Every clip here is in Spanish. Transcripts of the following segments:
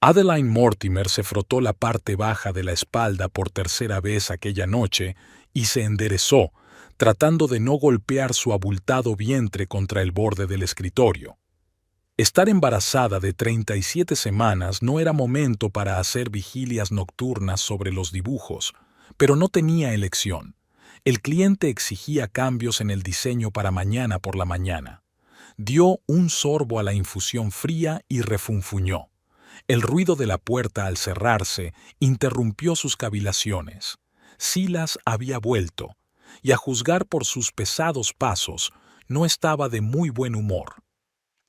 Adeline Mortimer se frotó la parte baja de la espalda por tercera vez aquella noche y se enderezó, tratando de no golpear su abultado vientre contra el borde del escritorio. Estar embarazada de 37 semanas no era momento para hacer vigilias nocturnas sobre los dibujos, pero no tenía elección. El cliente exigía cambios en el diseño para mañana por la mañana. Dio un sorbo a la infusión fría y refunfuñó. El ruido de la puerta al cerrarse interrumpió sus cavilaciones. Silas había vuelto, y a juzgar por sus pesados pasos, no estaba de muy buen humor.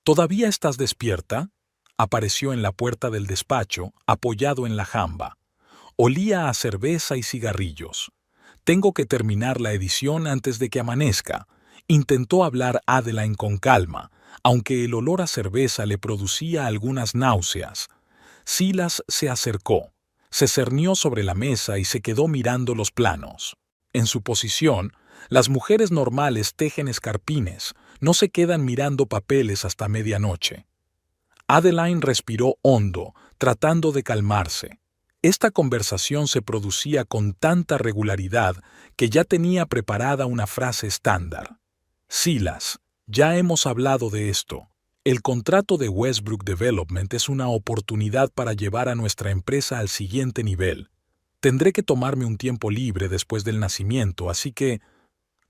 ¿Todavía estás despierta? Apareció en la puerta del despacho, apoyado en la jamba. Olía a cerveza y cigarrillos. Tengo que terminar la edición antes de que amanezca. Intentó hablar Adeline con calma, aunque el olor a cerveza le producía algunas náuseas. Silas se acercó, se cernió sobre la mesa y se quedó mirando los planos. En su posición, las mujeres normales tejen escarpines, no se quedan mirando papeles hasta medianoche. Adeline respiró hondo, tratando de calmarse. Esta conversación se producía con tanta regularidad que ya tenía preparada una frase estándar. Silas, ya hemos hablado de esto. El contrato de Westbrook Development es una oportunidad para llevar a nuestra empresa al siguiente nivel. Tendré que tomarme un tiempo libre después del nacimiento, así que...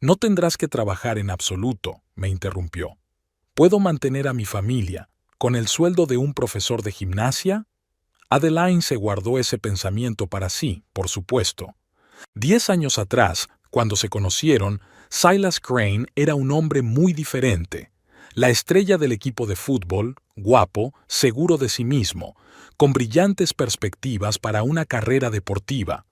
No tendrás que trabajar en absoluto, me interrumpió. ¿Puedo mantener a mi familia con el sueldo de un profesor de gimnasia? Adeline se guardó ese pensamiento para sí, por supuesto. 10 años atrás, cuando se conocieron, Silas Crane era un hombre muy diferente. La estrella del equipo de fútbol, guapo, seguro de sí mismo, con brillantes perspectivas para una carrera deportiva.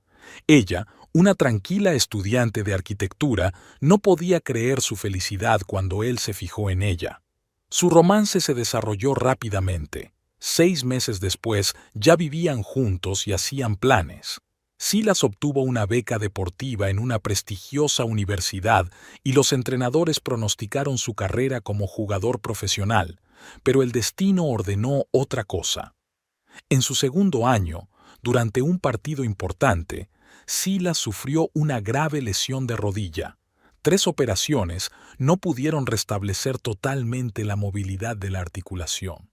Ella, una tranquila estudiante de arquitectura, no podía creer su felicidad cuando él se fijó en ella. Su romance se desarrolló rápidamente. 6 meses después ya vivían juntos y hacían planes. Silas obtuvo una beca deportiva en una prestigiosa universidad y los entrenadores pronosticaron su carrera como jugador profesional, pero el destino ordenó otra cosa. En su segundo año, durante un partido importante, Silas sufrió una grave lesión de rodilla. 3 operaciones no pudieron restablecer totalmente la movilidad de la articulación.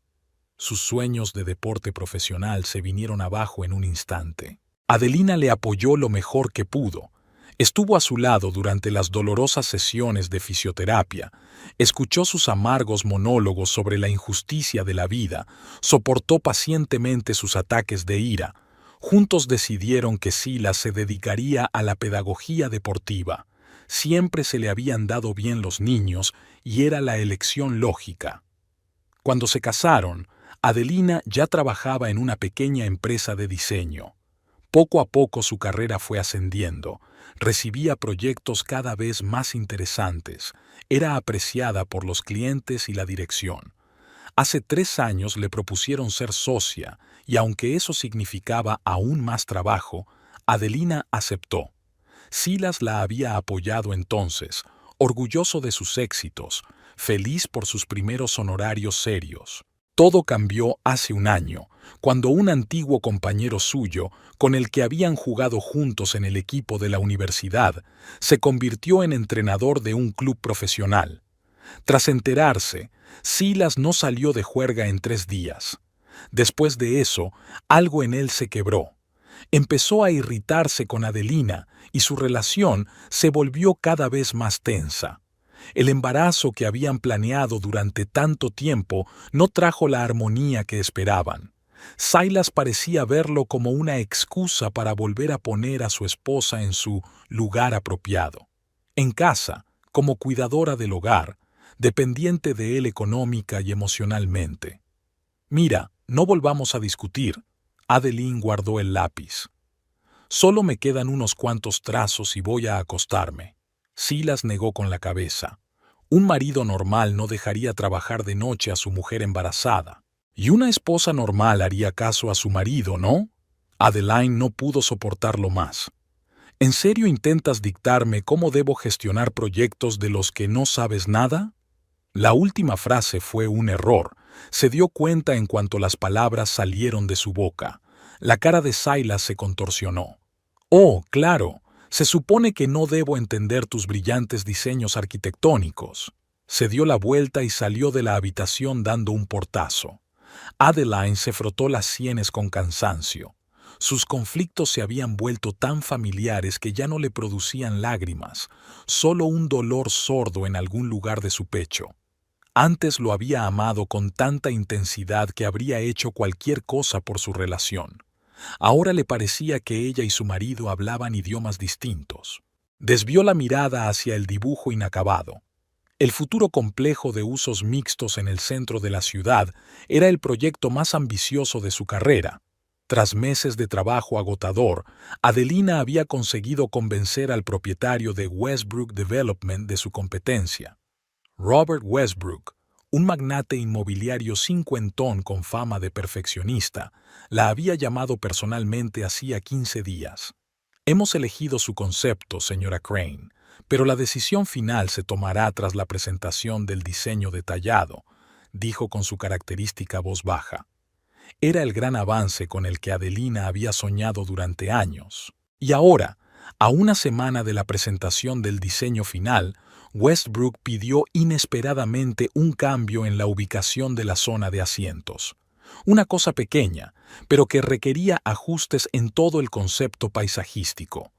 Sus sueños de deporte profesional se vinieron abajo en un instante. Adelina le apoyó lo mejor que pudo. Estuvo a su lado durante las dolorosas sesiones de fisioterapia, escuchó sus amargos monólogos sobre la injusticia de la vida, soportó pacientemente sus ataques de ira. Juntos decidieron que Silas se dedicaría a la pedagogía deportiva. Siempre se le habían dado bien los niños y era la elección lógica. Cuando se casaron, Adelina ya trabajaba en una pequeña empresa de diseño. Poco a poco su carrera fue ascendiendo, recibía proyectos cada vez más interesantes, era apreciada por los clientes y la dirección. Hace 3 años le propusieron ser socia y aunque eso significaba aún más trabajo, Adelina aceptó. Silas la había apoyado entonces, orgulloso de sus éxitos, feliz por sus primeros honorarios serios. Todo cambió hace un año, cuando un antiguo compañero suyo, con el que habían jugado juntos en el equipo de la universidad, se convirtió en entrenador de un club profesional. Tras enterarse, Silas no salió de juerga en 3 días. Después de eso, algo en él se quebró. Empezó a irritarse con Adelina y su relación se volvió cada vez más tensa. El embarazo que habían planeado durante tanto tiempo no trajo la armonía que esperaban. Silas parecía verlo como una excusa para volver a poner a su esposa en su lugar apropiado. En casa, como cuidadora del hogar, dependiente de él económica y emocionalmente. Mira, no volvamos a discutir. Adeline guardó el lápiz. Solo me quedan unos cuantos trazos y voy a acostarme. Silas negó con la cabeza. Un marido normal no dejaría trabajar de noche a su mujer embarazada. Y una esposa normal haría caso a su marido, ¿no? Adeline no pudo soportarlo más. ¿En serio intentas dictarme cómo debo gestionar proyectos de los que no sabes nada? La última frase fue un error, Se dio cuenta en cuanto las palabras salieron de su boca. La cara de Silas se contorsionó. «Oh, claro, se supone que no debo entender tus brillantes diseños arquitectónicos». Se dio la vuelta y salió de la habitación dando un portazo. Adeline se frotó las sienes con cansancio. Sus conflictos se habían vuelto tan familiares que ya no le producían lágrimas, solo un dolor sordo en algún lugar de su pecho. Antes lo había amado con tanta intensidad que habría hecho cualquier cosa por su relación. Ahora le parecía que ella y su marido hablaban idiomas distintos. Desvió la mirada hacia el dibujo inacabado. El futuro complejo de usos mixtos en el centro de la ciudad era el proyecto más ambicioso de su carrera. Tras meses de trabajo agotador, Adelina había conseguido convencer al propietario de Westbrook Development de su competencia. Robert Westbrook, un magnate inmobiliario cincuentón con fama de perfeccionista, la había llamado personalmente hacía 15 días. «Hemos elegido su concepto, señora Crane, pero la decisión final se tomará tras la presentación del diseño detallado», dijo con su característica voz baja. Era el gran avance con el que Adelina había soñado durante años. Y ahora, a una semana de la presentación del diseño final, Westbrook pidió inesperadamente un cambio en la ubicación de la zona de asientos. Una cosa pequeña, pero que requería ajustes en todo el concepto paisajístico.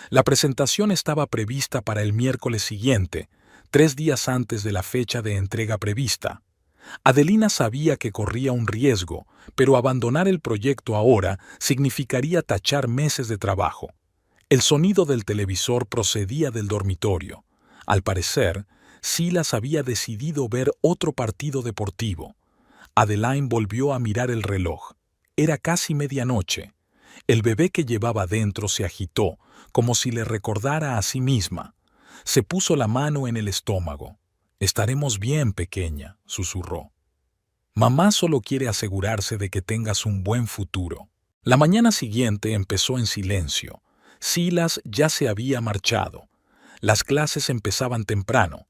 La presentación estaba prevista para el miércoles siguiente, 3 días antes de la fecha de entrega prevista. Adelina sabía que corría un riesgo, pero abandonar el proyecto ahora significaría tachar meses de trabajo. El sonido del televisor procedía del dormitorio. Al parecer, Silas había decidido ver otro partido deportivo. Adeline volvió a mirar el reloj. Era casi medianoche. El bebé que llevaba dentro se agitó, como si le recordara a sí misma. Se puso la mano en el estómago. «Estaremos bien, pequeña», susurró. «Mamá solo quiere asegurarse de que tengas un buen futuro». La mañana siguiente empezó en silencio. Silas ya se había marchado. Las clases empezaban temprano.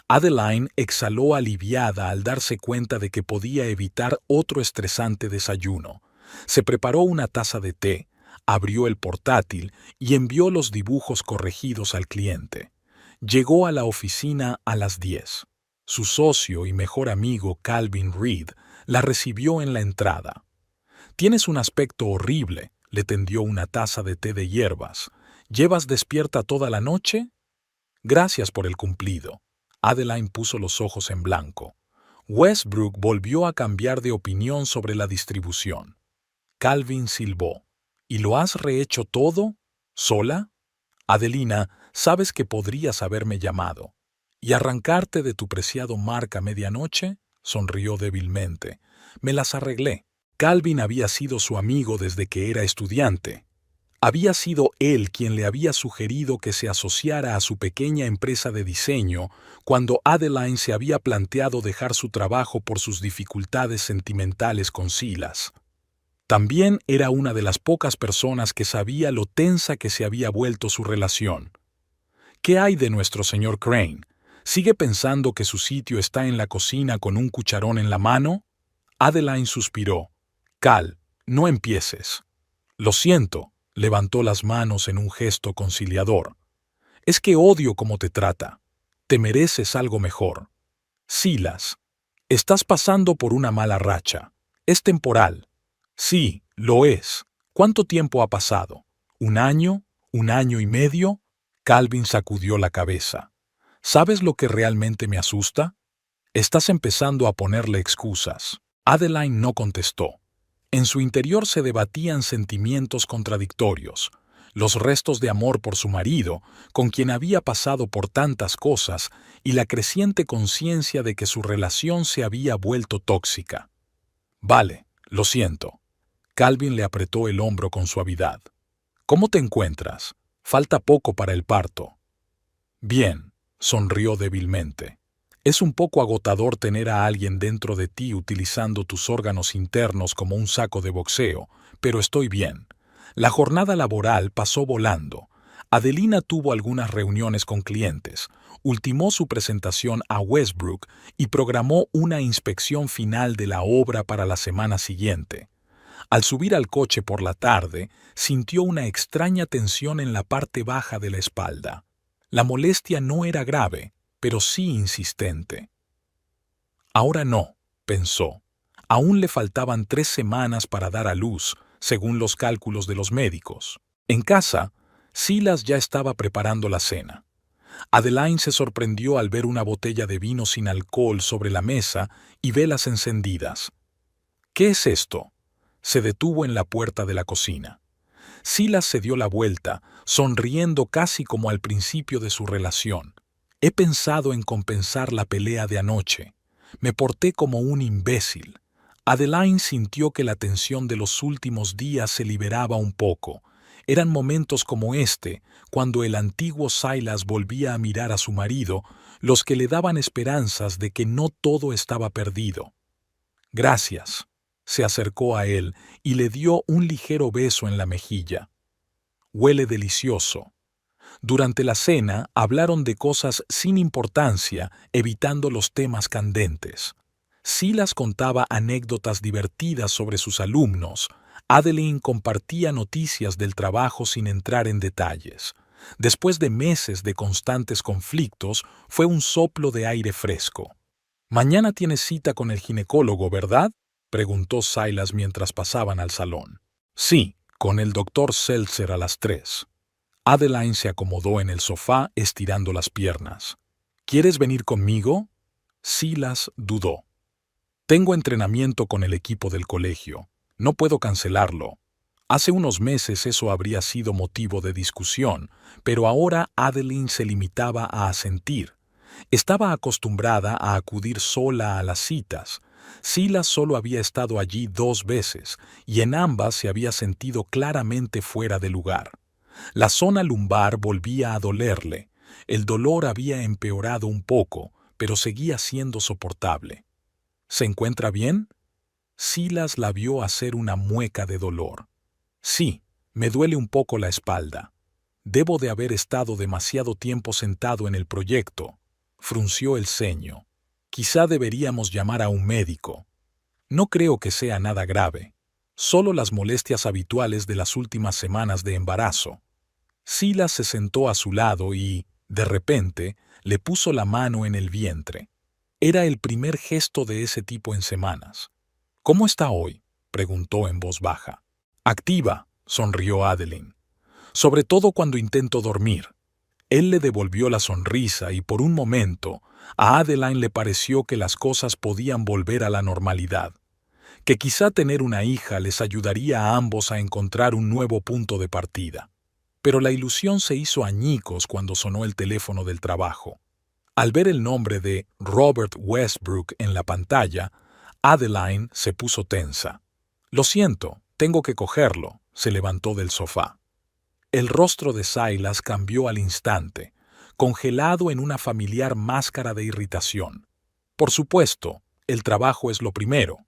Adeline exhaló aliviada al darse cuenta de que podía evitar otro estresante desayuno. Se preparó una taza de té, abrió el portátil y envió los dibujos corregidos al cliente. Llegó a la oficina a las 10. Su socio y mejor amigo Calvin Reed la recibió en la entrada. «Tienes un aspecto horrible», le tendió una taza de té de hierbas. «¿Llevas despierta toda la noche?» «Gracias por el cumplido». Adeline puso los ojos en blanco. Westbrook volvió a cambiar de opinión sobre la distribución. Calvin silbó. «¿Y lo has rehecho todo? ¿Sola?» «Adelina, sabes que podrías haberme llamado». «¿Y arrancarte de tu preciado Mark a medianoche?» Sonrió débilmente. «Me las arreglé». Calvin había sido su amigo desde que era estudiante. Había sido él quien le había sugerido que se asociara a su pequeña empresa de diseño cuando Adeline se había planteado dejar su trabajo por sus dificultades sentimentales con Silas. También era una de las pocas personas que sabía lo tensa que se había vuelto su relación. «¿Qué hay de nuestro señor Crane? ¿Sigue pensando que su sitio está en la cocina con un cucharón en la mano?» Adeline suspiró. «Cal, no empieces». «Lo siento», levantó las manos en un gesto conciliador. «Es que odio cómo te trata. Te mereces algo mejor». «Silas, estás pasando por una mala racha. Es temporal». «Sí, lo es. ¿Cuánto tiempo ha pasado? ¿Un año? ¿Un año y medio?» Calvin sacudió la cabeza. «¿Sabes lo que realmente me asusta? Estás empezando a ponerle excusas». Adeline no contestó. En su interior se debatían sentimientos contradictorios. Los restos de amor por su marido, con quien había pasado por tantas cosas, y la creciente conciencia de que su relación se había vuelto tóxica. «Vale, lo siento». Calvin le apretó el hombro con suavidad. «¿Cómo te encuentras? Falta poco para el parto». «Bien», sonrió débilmente. «Es un poco agotador tener a alguien dentro de ti utilizando tus órganos internos como un saco de boxeo, pero estoy bien. La jornada laboral pasó volando. Adelina tuvo algunas reuniones con clientes, ultimó su presentación a Westbrook y programó una inspección final de la obra para la semana siguiente. Al subir al coche por la tarde, sintió una extraña tensión en la parte baja de la espalda. La molestia no era grave, pero sí insistente. Ahora no, pensó. Aún le faltaban 3 semanas para dar a luz, según los cálculos de los médicos. En casa, Silas ya estaba preparando la cena. Adeline se sorprendió al ver una botella de vino sin alcohol sobre la mesa y velas encendidas. ¿Qué es esto? Se detuvo en la puerta de la cocina. Silas se dio la vuelta, sonriendo casi como al principio de su relación. He pensado en compensar la pelea de anoche. Me porté como un imbécil. Adeline sintió que la tensión de los últimos días se liberaba un poco. Eran momentos como este, cuando el antiguo Silas volvía a mirar a su marido, los que le daban esperanzas de que no todo estaba perdido. Gracias. Se acercó a él y le dio un ligero beso en la mejilla. Huele delicioso. Durante la cena hablaron de cosas sin importancia, evitando los temas candentes. Silas contaba anécdotas divertidas sobre sus alumnos. Adeline compartía noticias del trabajo sin entrar en detalles. Después de meses de constantes conflictos, fue un soplo de aire fresco. «Mañana tienes cita con el ginecólogo, ¿verdad?», preguntó Silas mientras pasaban al salón. «Sí, con el doctor Seltzer a las 3». Adeline se acomodó en el sofá estirando las piernas. «¿Quieres venir conmigo?». Silas dudó. «Tengo entrenamiento con el equipo del colegio. No puedo cancelarlo». Hace unos meses eso habría sido motivo de discusión, pero ahora Adeline se limitaba a asentir. Estaba acostumbrada a acudir sola a las citas. Silas solo había estado allí 2 veces, y en ambas se había sentido claramente fuera de lugar. La zona lumbar volvía a dolerle. El dolor había empeorado un poco, pero seguía siendo soportable. «¿Se encuentra bien?». Silas la vio hacer una mueca de dolor. «Sí, me duele un poco la espalda. Debo de haber estado demasiado tiempo sentado en el proyecto». Frunció el ceño. «Quizá deberíamos llamar a un médico». «No creo que sea nada grave. Solo las molestias habituales de las últimas semanas de embarazo». Silas se sentó a su lado y, de repente, le puso la mano en el vientre. Era el primer gesto de ese tipo en semanas. «¿Cómo está hoy?», preguntó en voz baja. «Activa», sonrió Adeline. «Sobre todo cuando intento dormir». Él le devolvió la sonrisa y por un momento a Adeline le pareció que las cosas podían volver a la normalidad, que quizá tener una hija les ayudaría a ambos a encontrar un nuevo punto de partida. Pero la ilusión se hizo añicos cuando sonó el teléfono del trabajo. Al ver el nombre de Robert Westbrook en la pantalla, Adeline se puso tensa. «Lo siento, tengo que cogerlo», se levantó del sofá. El rostro de Silas cambió al instante, congelado en una familiar máscara de irritación. «Por supuesto, el trabajo es lo primero».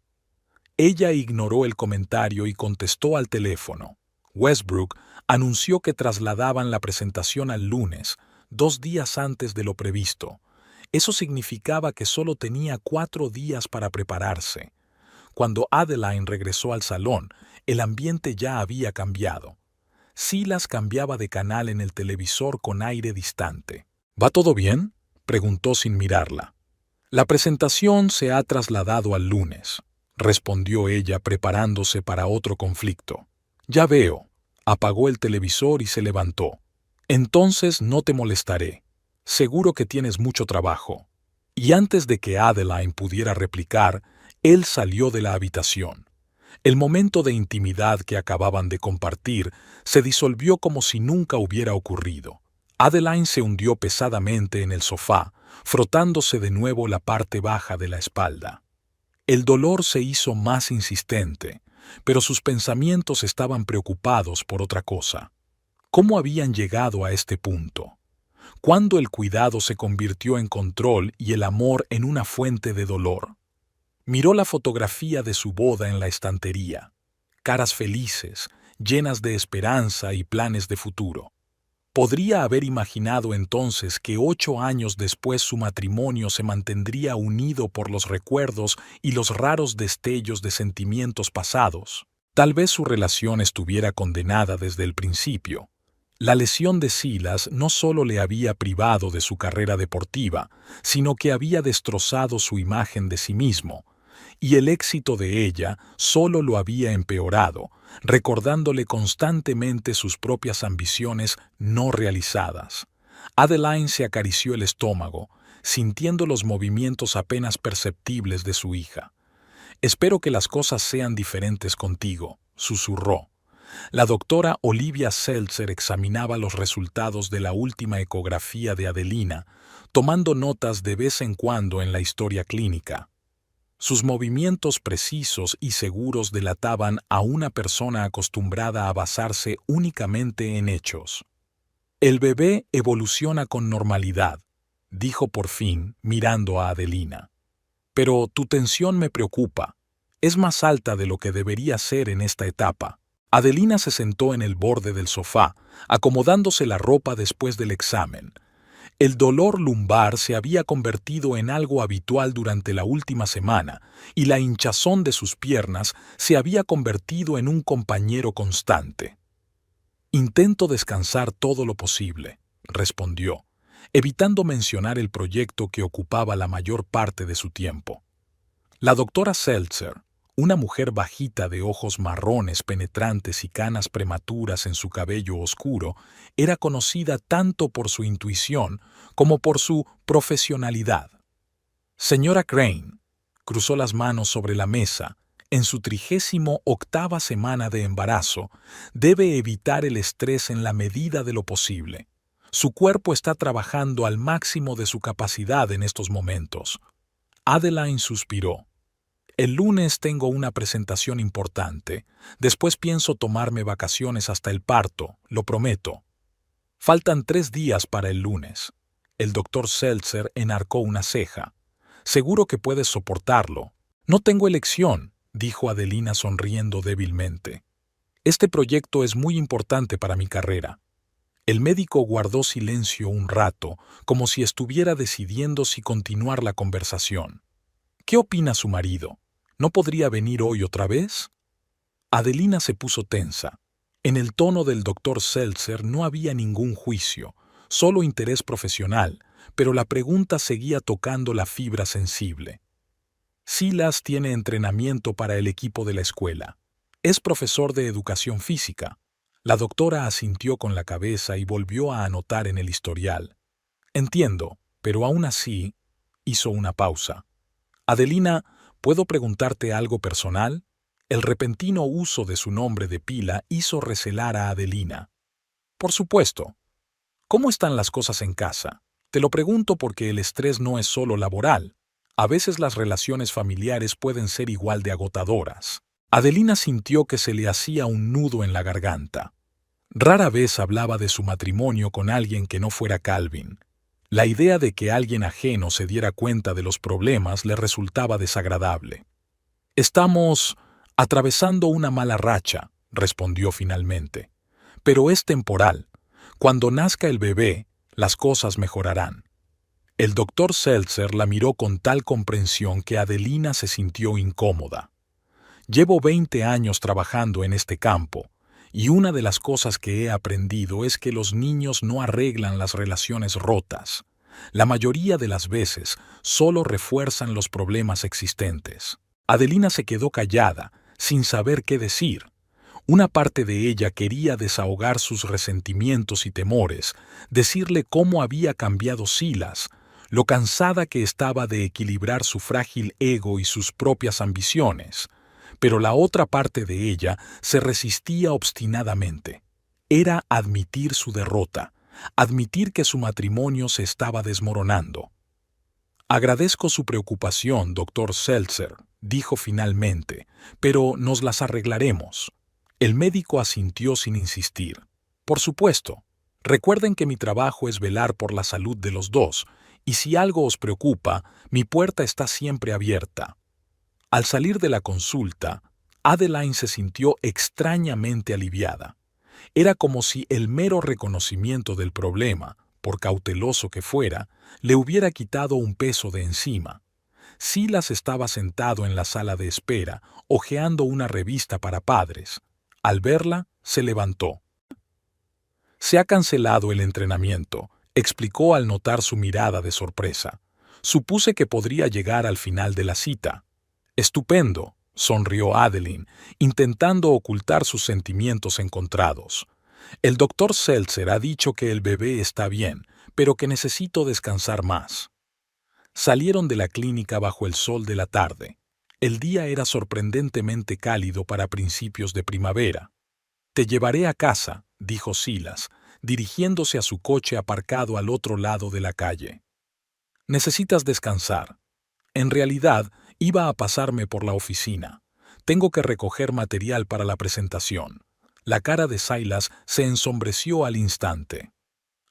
Ella ignoró el comentario y contestó al teléfono. Westbrook anunció que trasladaban la presentación al lunes, 2 días antes de lo previsto. Eso significaba que solo tenía 4 días para prepararse. Cuando Adeline regresó al salón, el ambiente ya había cambiado. Silas cambiaba de canal en el televisor con aire distante. «¿Va todo bien?», preguntó sin mirarla. «La presentación se ha trasladado al lunes», respondió ella preparándose para otro conflicto. «Ya veo». Apagó el televisor y se levantó. «Entonces no te molestaré. Seguro que tienes mucho trabajo». Y antes de que Adeline pudiera replicar, él salió de la habitación. El momento de intimidad que acababan de compartir se disolvió como si nunca hubiera ocurrido. Adeline se hundió pesadamente en el sofá, frotándose de nuevo la parte baja de la espalda. El dolor se hizo más insistente, pero sus pensamientos estaban preocupados por otra cosa. ¿Cómo habían llegado a este punto? ¿Cuándo el cuidado se convirtió en control y el amor en una fuente de dolor? Miró la fotografía de su boda en la estantería. Caras felices, llenas de esperanza y planes de futuro. Podría haber imaginado entonces que 8 años después su matrimonio se mantendría unido por los recuerdos y los raros destellos de sentimientos pasados. Tal vez su relación estuviera condenada desde el principio. La lesión de Silas no solo le había privado de su carrera deportiva, sino que había destrozado su imagen de sí mismo, y el éxito de ella solo lo había empeorado, recordándole constantemente sus propias ambiciones no realizadas. Adeline se acarició el estómago, sintiendo los movimientos apenas perceptibles de su hija. «Espero que las cosas sean diferentes contigo», susurró. La doctora Olivia Seltzer examinaba los resultados de la última ecografía de Adelina, tomando notas de vez en cuando en la historia clínica. Sus movimientos precisos y seguros delataban a una persona acostumbrada a basarse únicamente en hechos. «El bebé evoluciona con normalidad», dijo por fin, mirando a Adelina. «Pero tu tensión me preocupa. Es más alta de lo que debería ser en esta etapa». Adelina se sentó en el borde del sofá, acomodándose la ropa después del examen. El dolor lumbar se había convertido en algo habitual durante la última semana, y la hinchazón de sus piernas se había convertido en un compañero constante. «Intento descansar todo lo posible», respondió, evitando mencionar el proyecto que ocupaba la mayor parte de su tiempo. La doctora Seltzer, una mujer bajita de ojos marrones penetrantes y canas prematuras en su cabello oscuro, era conocida tanto por su intuición como por su profesionalidad. «Señora Crane», cruzó las manos sobre la mesa, en su 38ª semana de embarazo, debe evitar el estrés en la medida de lo posible. Su cuerpo está trabajando al máximo de su capacidad en estos momentos. Adeline suspiró. «El lunes tengo una presentación importante. Después pienso tomarme vacaciones hasta el parto, lo prometo». «Faltan 3 días para el lunes». El doctor Seltzer enarcó una ceja. «Seguro que puedes soportarlo». «No tengo elección», dijo Adelina sonriendo débilmente. «Este proyecto es muy importante para mi carrera». El médico guardó silencio un rato, como si estuviera decidiendo si continuar la conversación. «¿Qué opina su marido? ¿No podría venir hoy otra vez?» Adelina se puso tensa. En el tono del doctor Seltzer no había ningún juicio, solo interés profesional, pero la pregunta seguía tocando la fibra sensible. «Silas tiene entrenamiento para el equipo de la escuela. Es profesor de educación física». La doctora asintió con la cabeza y volvió a anotar en el historial. «Entiendo, pero aún así…» hizo una pausa. «Adelina, ¿puedo preguntarte algo personal?» El repentino uso de su nombre de pila hizo recelar a Adelina. «Por supuesto. ¿Cómo están las cosas en casa? Te lo pregunto porque el estrés no es solo laboral. A veces las relaciones familiares pueden ser igual de agotadoras». Adelina sintió que se le hacía un nudo en la garganta. Rara vez hablaba de su matrimonio con alguien que no fuera Calvin. La idea de que alguien ajeno se diera cuenta de los problemas le resultaba desagradable. «Estamos atravesando una mala racha», respondió finalmente. «Pero es temporal. Cuando nazca el bebé, las cosas mejorarán». El doctor Seltzer la miró con tal comprensión que Adelina se sintió incómoda. «Llevo 20 años trabajando en este campo, y una de las cosas que he aprendido es que los niños no arreglan las relaciones rotas. La mayoría de las veces solo refuerzan los problemas existentes». Adelina se quedó callada, sin saber qué decir. Una parte de ella quería desahogar sus resentimientos y temores, decirle cómo había cambiado Silas, lo cansada que estaba de equilibrar su frágil ego y sus propias ambiciones. Pero la otra parte de ella se resistía obstinadamente. Era admitir su derrota, admitir que su matrimonio se estaba desmoronando. «Agradezco su preocupación, doctor Seltzer», dijo finalmente, «pero nos las arreglaremos». El médico asintió sin insistir. «Por supuesto. Recuerden que mi trabajo es velar por la salud de los dos, y si algo os preocupa, mi puerta está siempre abierta». Al salir de la consulta, Adeline se sintió extrañamente aliviada. Era como si el mero reconocimiento del problema, por cauteloso que fuera, le hubiera quitado un peso de encima. Silas estaba sentado en la sala de espera, hojeando una revista para padres. Al verla, se levantó. «Se ha cancelado el entrenamiento», explicó al notar su mirada de sorpresa. «Supuse que podría llegar al final de la cita». «Estupendo», sonrió Adeline, intentando ocultar sus sentimientos encontrados. «El doctor Seltzer ha dicho que el bebé está bien, pero que necesito descansar más». Salieron de la clínica bajo el sol de la tarde. El día era sorprendentemente cálido para principios de primavera. «Te llevaré a casa», dijo Silas, dirigiéndose a su coche aparcado al otro lado de la calle. «Necesitas descansar». En realidad, iba a pasarme por la oficina. Tengo que recoger material para la presentación. La cara de Silas se ensombreció al instante.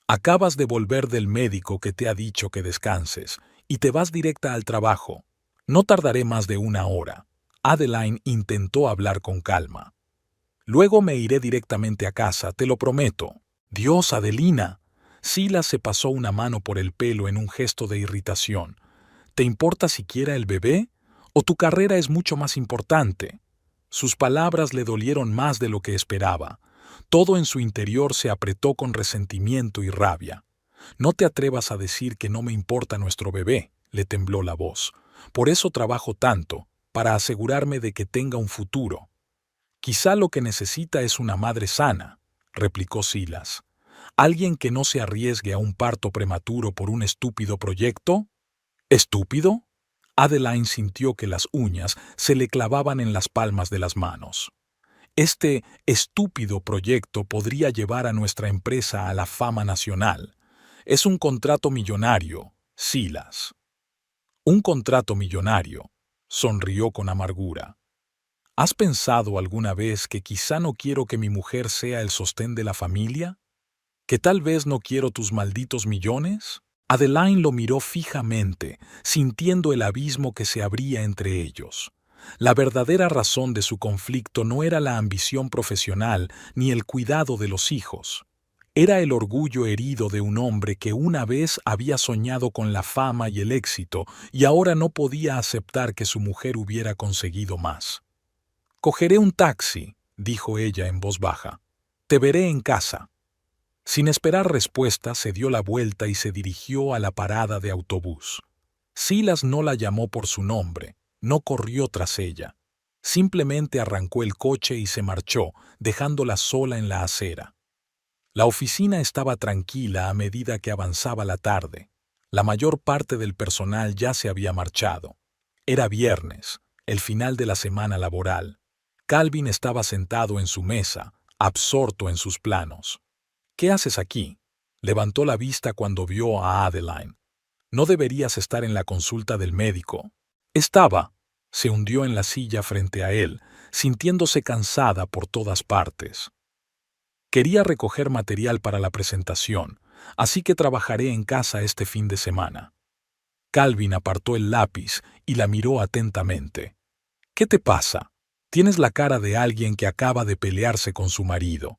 «Acabas de volver del médico que te ha dicho que descanses, y te vas directa al trabajo. No tardaré más de 1 hora». Adeline intentó hablar con calma. «Luego me iré directamente a casa, te lo prometo». «Dios, Adelina». Silas se pasó una mano por el pelo en un gesto de irritación. «¿Te importa siquiera el bebé? ¿O tu carrera es mucho más importante?» Sus palabras le dolieron más de lo que esperaba. Todo en su interior se apretó con resentimiento y rabia. «No te atrevas a decir que no me importa nuestro bebé», le tembló la voz. «Por eso trabajo tanto, para asegurarme de que tenga un futuro». «Quizá lo que necesita es una madre sana», replicó Silas. «¿Alguien que no se arriesgue a un parto prematuro por un estúpido proyecto?» «¿Estúpido?» Adeline sintió que las uñas se le clavaban en las palmas de las manos. «Este estúpido proyecto podría llevar a nuestra empresa a la fama nacional. Es un contrato millonario, Silas». «Un contrato millonario», sonrió con amargura. «¿Has pensado alguna vez que quizá no quiero que mi mujer sea el sostén de la familia? ¿Que tal vez no quiero tus malditos millones?» Adeline lo miró fijamente, sintiendo el abismo que se abría entre ellos. La verdadera razón de su conflicto no era la ambición profesional ni el cuidado de los hijos. Era el orgullo herido de un hombre que una vez había soñado con la fama y el éxito y ahora no podía aceptar que su mujer hubiera conseguido más. «Cogeré un taxi», dijo ella en voz baja. «Te veré en casa». Sin esperar respuesta, se dio la vuelta y se dirigió a la parada de autobús. Silas no la llamó por su nombre, no corrió tras ella. Simplemente arrancó el coche y se marchó, dejándola sola en la acera. La oficina estaba tranquila a medida que avanzaba la tarde. La mayor parte del personal ya se había marchado. Era viernes, el final de la semana laboral. Calvin estaba sentado en su mesa, absorto en sus planos. «¿Qué haces aquí?», levantó la vista cuando vio a Adeline. «No deberías estar en la consulta del médico». Estaba. Se hundió en la silla frente a él, sintiéndose cansada por todas partes. «Quería recoger material para la presentación, así que trabajaré en casa este fin de semana». Calvin apartó el lápiz y la miró atentamente. «¿Qué te pasa? Tienes la cara de alguien que acaba de pelearse con su marido».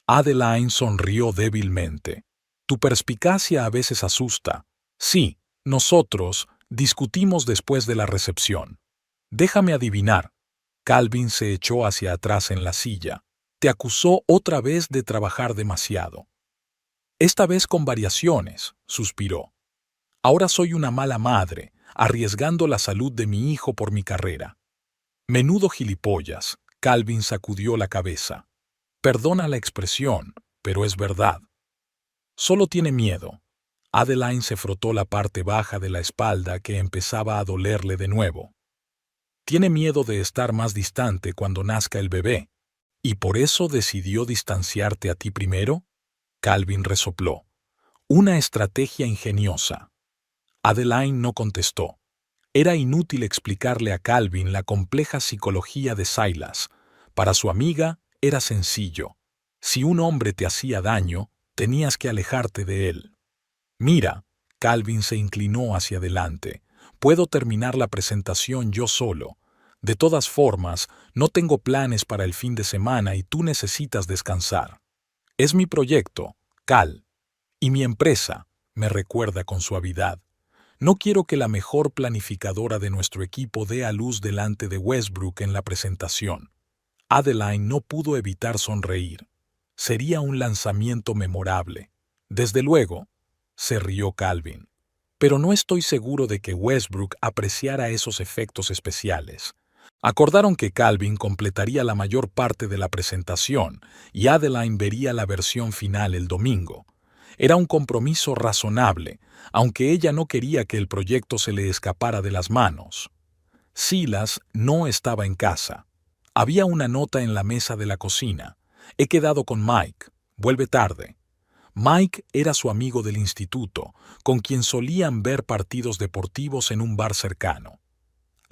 Adeline sonrió débilmente. «Tu perspicacia a veces asusta. Sí, nosotros discutimos después de la recepción». «Déjame adivinar». Calvin se echó hacia atrás en la silla. «Te acusó otra vez de trabajar demasiado». «Esta vez con variaciones», suspiró. «Ahora soy una mala madre, arriesgando la salud de mi hijo por mi carrera». «Menudo gilipollas», Calvin sacudió la cabeza. «Perdona la expresión, pero es verdad». «Solo tiene miedo». Adeline se frotó la parte baja de la espalda que empezaba a dolerle de nuevo. «Tiene miedo de estar más distante cuando nazca el bebé. ¿Y por eso decidió distanciarte a ti primero?». Calvin resopló. «Una estrategia ingeniosa». Adeline no contestó. Era inútil explicarle a Calvin la compleja psicología de Silas. Para su amiga, era sencillo. Si un hombre te hacía daño, tenías que alejarte de él. «Mira», Calvin se inclinó hacia adelante, «puedo terminar la presentación yo solo. De todas formas, no tengo planes para el fin de semana y tú necesitas descansar». Es mi proyecto, Cal, y mi empresa, me recuerda con suavidad. No quiero que la mejor planificadora de nuestro equipo dé a luz delante de Westbrook en la presentación. Adeline no pudo evitar sonreír. Sería un lanzamiento memorable. Desde luego, se rió Calvin. Pero no estoy seguro de que Westbrook apreciara esos efectos especiales. Acordaron que Calvin completaría la mayor parte de la presentación y Adeline vería la versión final el domingo. Era un compromiso razonable, aunque ella no quería que el proyecto se le escapara de las manos. Silas no estaba en casa. Había una nota en la mesa de la cocina. He quedado con Mike. Vuelve tarde. Mike era su amigo del instituto, con quien solían ver partidos deportivos en un bar cercano.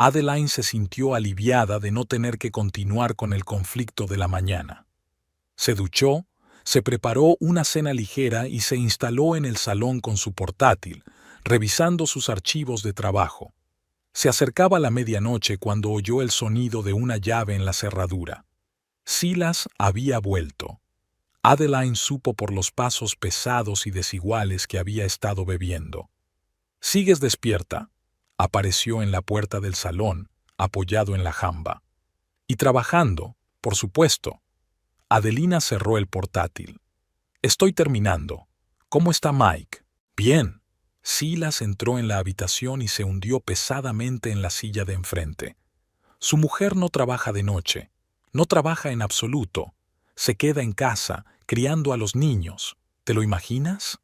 Adeline se sintió aliviada de no tener que continuar con el conflicto de la mañana. Se duchó, se preparó una cena ligera y se instaló en el salón con su portátil, revisando sus archivos de trabajo. Se acercaba la medianoche cuando oyó el sonido de una llave en la cerradura. Silas había vuelto. Adeline supo por los pasos pesados y desiguales que había estado bebiendo. «¿Sigues despierta?», apareció en la puerta del salón, apoyado en la jamba. «Y trabajando, por supuesto». Adelina cerró el portátil. «Estoy terminando. ¿Cómo está Mike?» «Bien». Silas entró en la habitación y se hundió pesadamente en la silla de enfrente. Su mujer no trabaja de noche. No trabaja en absoluto. Se queda en casa, criando a los niños. ¿Te lo imaginas?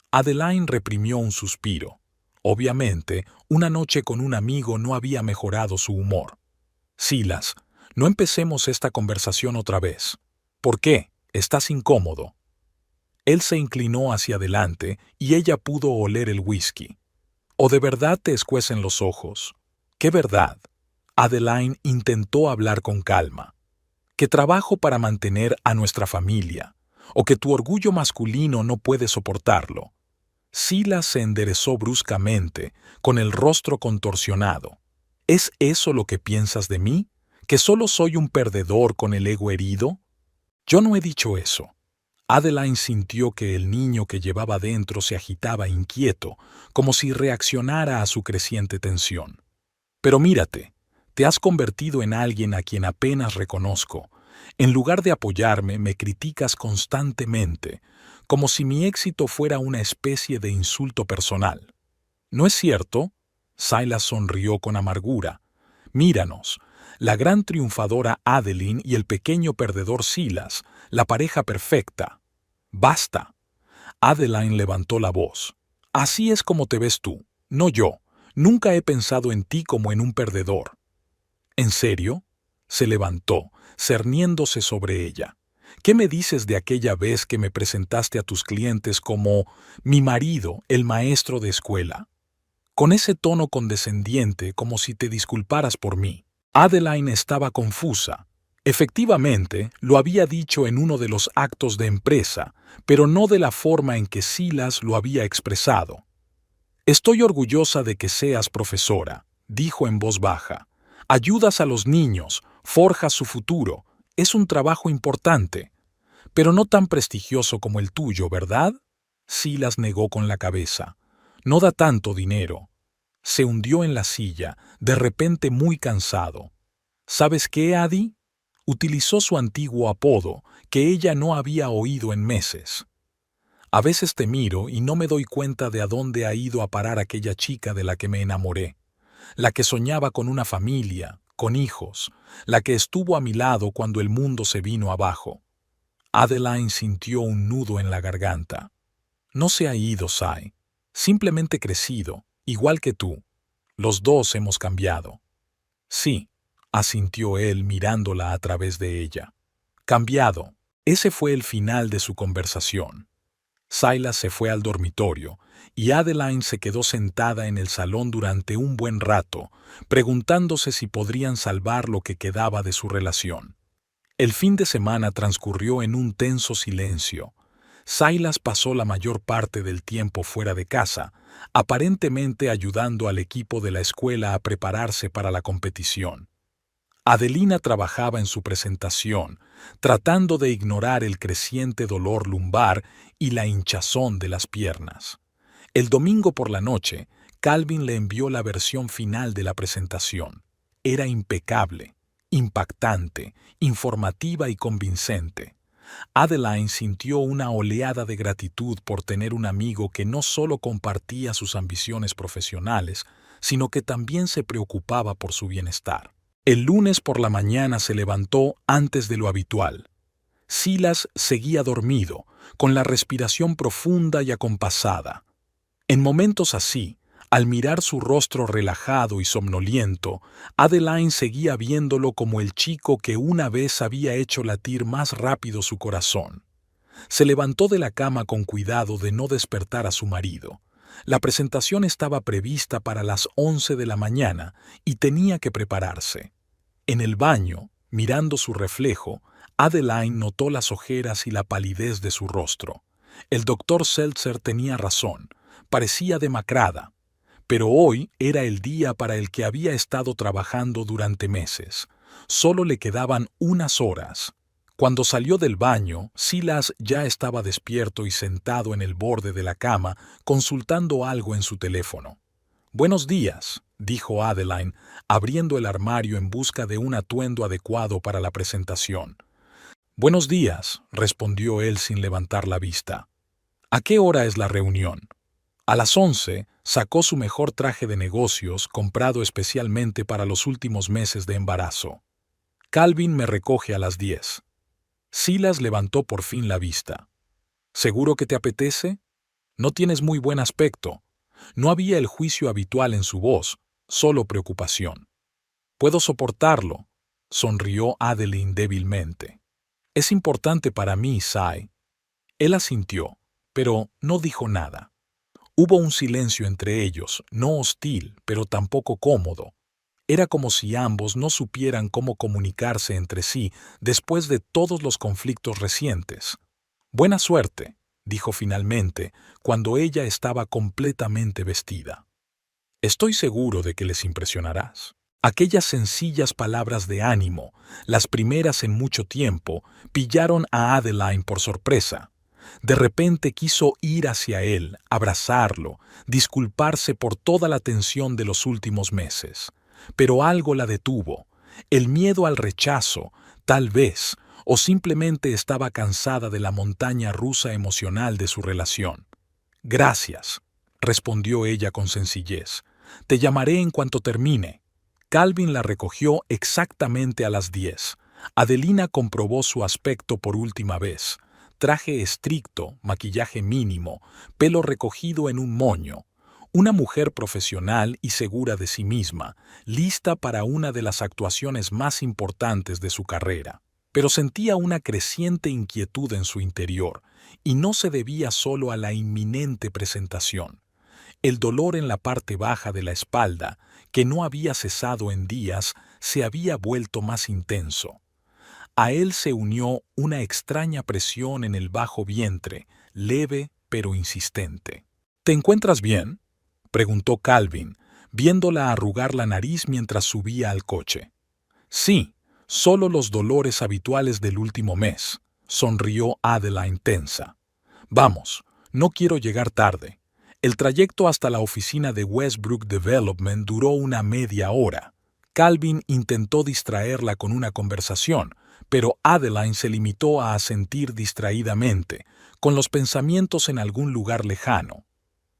Adeline reprimió un suspiro. Obviamente, una noche con un amigo no había mejorado su humor. «Silas, no empecemos esta conversación otra vez. ¿Por qué? ¿Estás incómodo?» Él se inclinó hacia adelante y ella pudo oler el whisky. «¿O de verdad te escuecen los ojos?» «¿Qué verdad?» Adeline intentó hablar con calma. «Que trabajo para mantener a nuestra familia, o que tu orgullo masculino no puede soportarlo». Silas se enderezó bruscamente, con el rostro contorsionado. «¿Es eso lo que piensas de mí? ¿Que solo soy un perdedor con el ego herido?» «Yo no he dicho eso». Adeline sintió que el niño que llevaba dentro se agitaba inquieto, como si reaccionara a su creciente tensión. «Pero mírate, te has convertido en alguien a quien apenas reconozco. En lugar de apoyarme, me criticas constantemente, como si mi éxito fuera una especie de insulto personal». «¿No es cierto?» Silas sonrió con amargura. «Míranos, la gran triunfadora Adeline y el pequeño perdedor Silas, la pareja perfecta». «Basta». Adeline levantó la voz. «Así es como te ves tú, no yo. Nunca he pensado en ti como en un perdedor». «¿En serio?» Se levantó, cerniéndose sobre ella. «¿Qué me dices de aquella vez que me presentaste a tus clientes como mi marido, el maestro de escuela?» Con ese tono condescendiente, como si te disculparas por mí. Adeline estaba confusa. Efectivamente, lo había dicho en uno de los actos de empresa, pero no de la forma en que Silas lo había expresado. «Estoy orgullosa de que seas profesora», dijo en voz baja. «Ayudas a los niños, forjas su futuro. Es un trabajo importante, pero no tan prestigioso como el tuyo, ¿verdad?» Silas negó con la cabeza. «No da tanto dinero». Se hundió en la silla, de repente muy cansado. «¿Sabes qué, Adi?» Utilizó su antiguo apodo, que ella no había oído en meses. «A veces te miro y no me doy cuenta de a dónde ha ido a parar aquella chica de la que me enamoré. La que soñaba con una familia, con hijos, la que estuvo a mi lado cuando el mundo se vino abajo». Adeline sintió un nudo en la garganta. «No se ha ido, Sai. Simplemente crecido, igual que tú. Los dos hemos cambiado». «Sí», asintió él mirándola a través de ella. «Cambiado». Ese fue el final de su conversación. Silas se fue al dormitorio y Adeline se quedó sentada en el salón durante un buen rato, preguntándose si podrían salvar lo que quedaba de su relación. El fin de semana transcurrió en un tenso silencio. Silas pasó la mayor parte del tiempo fuera de casa, aparentemente ayudando al equipo de la escuela a prepararse para la competición. Adelina trabajaba en su presentación, tratando de ignorar el creciente dolor lumbar y la hinchazón de las piernas. El domingo por la noche, Calvin le envió la versión final de la presentación. Era impecable, impactante, informativa y convincente. Adeline sintió una oleada de gratitud por tener un amigo que no solo compartía sus ambiciones profesionales, sino que también se preocupaba por su bienestar. El lunes por la mañana se levantó antes de lo habitual. Silas seguía dormido, con la respiración profunda y acompasada. En momentos así, al mirar su rostro relajado y somnoliento, Adeline seguía viéndolo como el chico que una vez había hecho latir más rápido su corazón. Se levantó de la cama con cuidado de no despertar a su marido. La presentación estaba prevista para las 11 de la mañana y tenía que prepararse. En el baño, mirando su reflejo, Adeline notó las ojeras y la palidez de su rostro. El doctor Seltzer tenía razón, parecía demacrada. Pero hoy era el día para el que había estado trabajando durante meses. Solo le quedaban unas horas. Cuando salió del baño, Silas ya estaba despierto y sentado en el borde de la cama, consultando algo en su teléfono. «Buenos días», dijo Adeline, abriendo el armario en busca de un atuendo adecuado para la presentación. «Buenos días», respondió él sin levantar la vista. «¿A qué hora es la reunión?» A las 11 sacó su mejor traje de negocios comprado especialmente para los últimos meses de embarazo. Calvin me recoge a las 10. Silas levantó por fin la vista. ¿Seguro que te apetece? No tienes muy buen aspecto. No había el juicio habitual en su voz, solo preocupación. Puedo soportarlo, sonrió Adeline débilmente. Es importante para mí, Cy. Él asintió, pero no dijo nada. Hubo un silencio entre ellos, no hostil, pero tampoco cómodo. Era como si ambos no supieran cómo comunicarse entre sí después de todos los conflictos recientes. «Buena suerte», dijo finalmente, cuando ella estaba completamente vestida. «Estoy seguro de que les impresionarás». Aquellas sencillas palabras de ánimo, las primeras en mucho tiempo, pillaron a Adeline por sorpresa. De repente quiso ir hacia él, abrazarlo, disculparse por toda la tensión de los últimos meses. Pero algo la detuvo. El miedo al rechazo, tal vez, o simplemente estaba cansada de la montaña rusa emocional de su relación. «Gracias», respondió ella con sencillez. «Te llamaré en cuanto termine». Calvin la recogió exactamente a las 10. Adelina comprobó su aspecto por última vez. Traje estricto, maquillaje mínimo, pelo recogido en un moño. Una mujer profesional y segura de sí misma, lista para una de las actuaciones más importantes de su carrera. Pero sentía una creciente inquietud en su interior, y no se debía solo a la inminente presentación. El dolor en la parte baja de la espalda, que no había cesado en días, se había vuelto más intenso. A él se unió una extraña presión en el bajo vientre, leve pero insistente. «¿Te encuentras bien?», preguntó Calvin, viéndola arrugar la nariz mientras subía al coche. «Sí, solo los dolores habituales del último mes», sonrió Adeline tensa. «Vamos, no quiero llegar tarde». El trayecto hasta la oficina de Westbrook Development duró una media hora. Calvin intentó distraerla con una conversación, pero Adeline se limitó a asentir distraídamente, con los pensamientos en algún lugar lejano.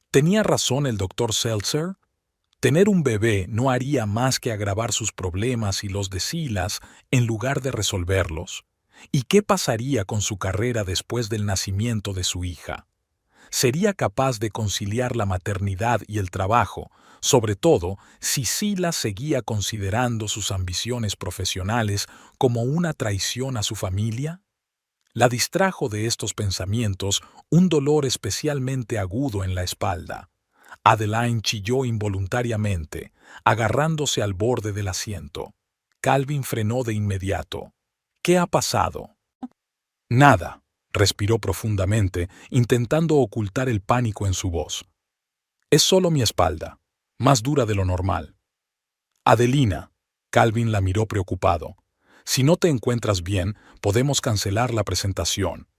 ¿Tenía razón el doctor Seltzer? Tener un bebé no haría más que agravar sus problemas y los de Silas en lugar de resolverlos. ¿Y qué pasaría con su carrera después del nacimiento de su hija? ¿Sería capaz de conciliar la maternidad y el trabajo, sobre todo si Silas seguía considerando sus ambiciones profesionales como una traición a su familia? La distrajo de estos pensamientos un dolor especialmente agudo en la espalda. Adeline chilló involuntariamente, agarrándose al borde del asiento. Calvin frenó de inmediato. «¿Qué ha pasado?» «Nada», respiró profundamente, intentando ocultar el pánico en su voz. «Es solo mi espalda, más dura de lo normal». «Adelina», Calvin la miró preocupado. Si no te encuentras bien, podemos cancelar la presentación.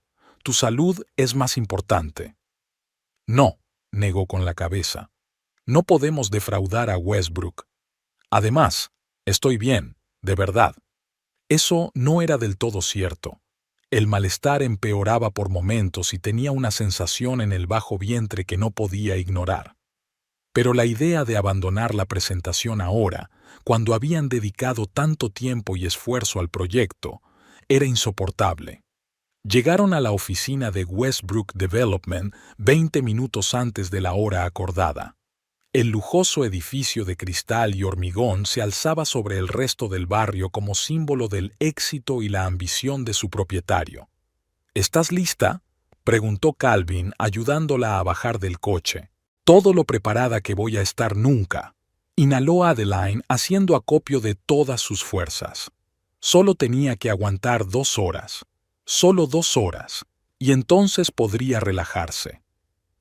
Tu salud es más importante. No, negó con la cabeza. No podemos defraudar a Westbrook. Además, estoy bien, de verdad. Eso no era del todo cierto. El malestar empeoraba por momentos y tenía una sensación en el bajo vientre que no podía ignorar. Pero la idea de abandonar la presentación ahora, cuando habían dedicado tanto tiempo y esfuerzo al proyecto, era insoportable. Llegaron a la oficina de Westbrook Development 20 minutos antes de la hora acordada. El lujoso edificio de cristal y hormigón se alzaba sobre el resto del barrio como símbolo del éxito y la ambición de su propietario. ¿Estás lista?, preguntó Calvin, ayudándola a bajar del coche. Todo lo preparada que voy a estar nunca, inhaló Adeline haciendo acopio de todas sus fuerzas. Solo tenía que aguantar 2 horas, solo 2 horas, y entonces podría relajarse.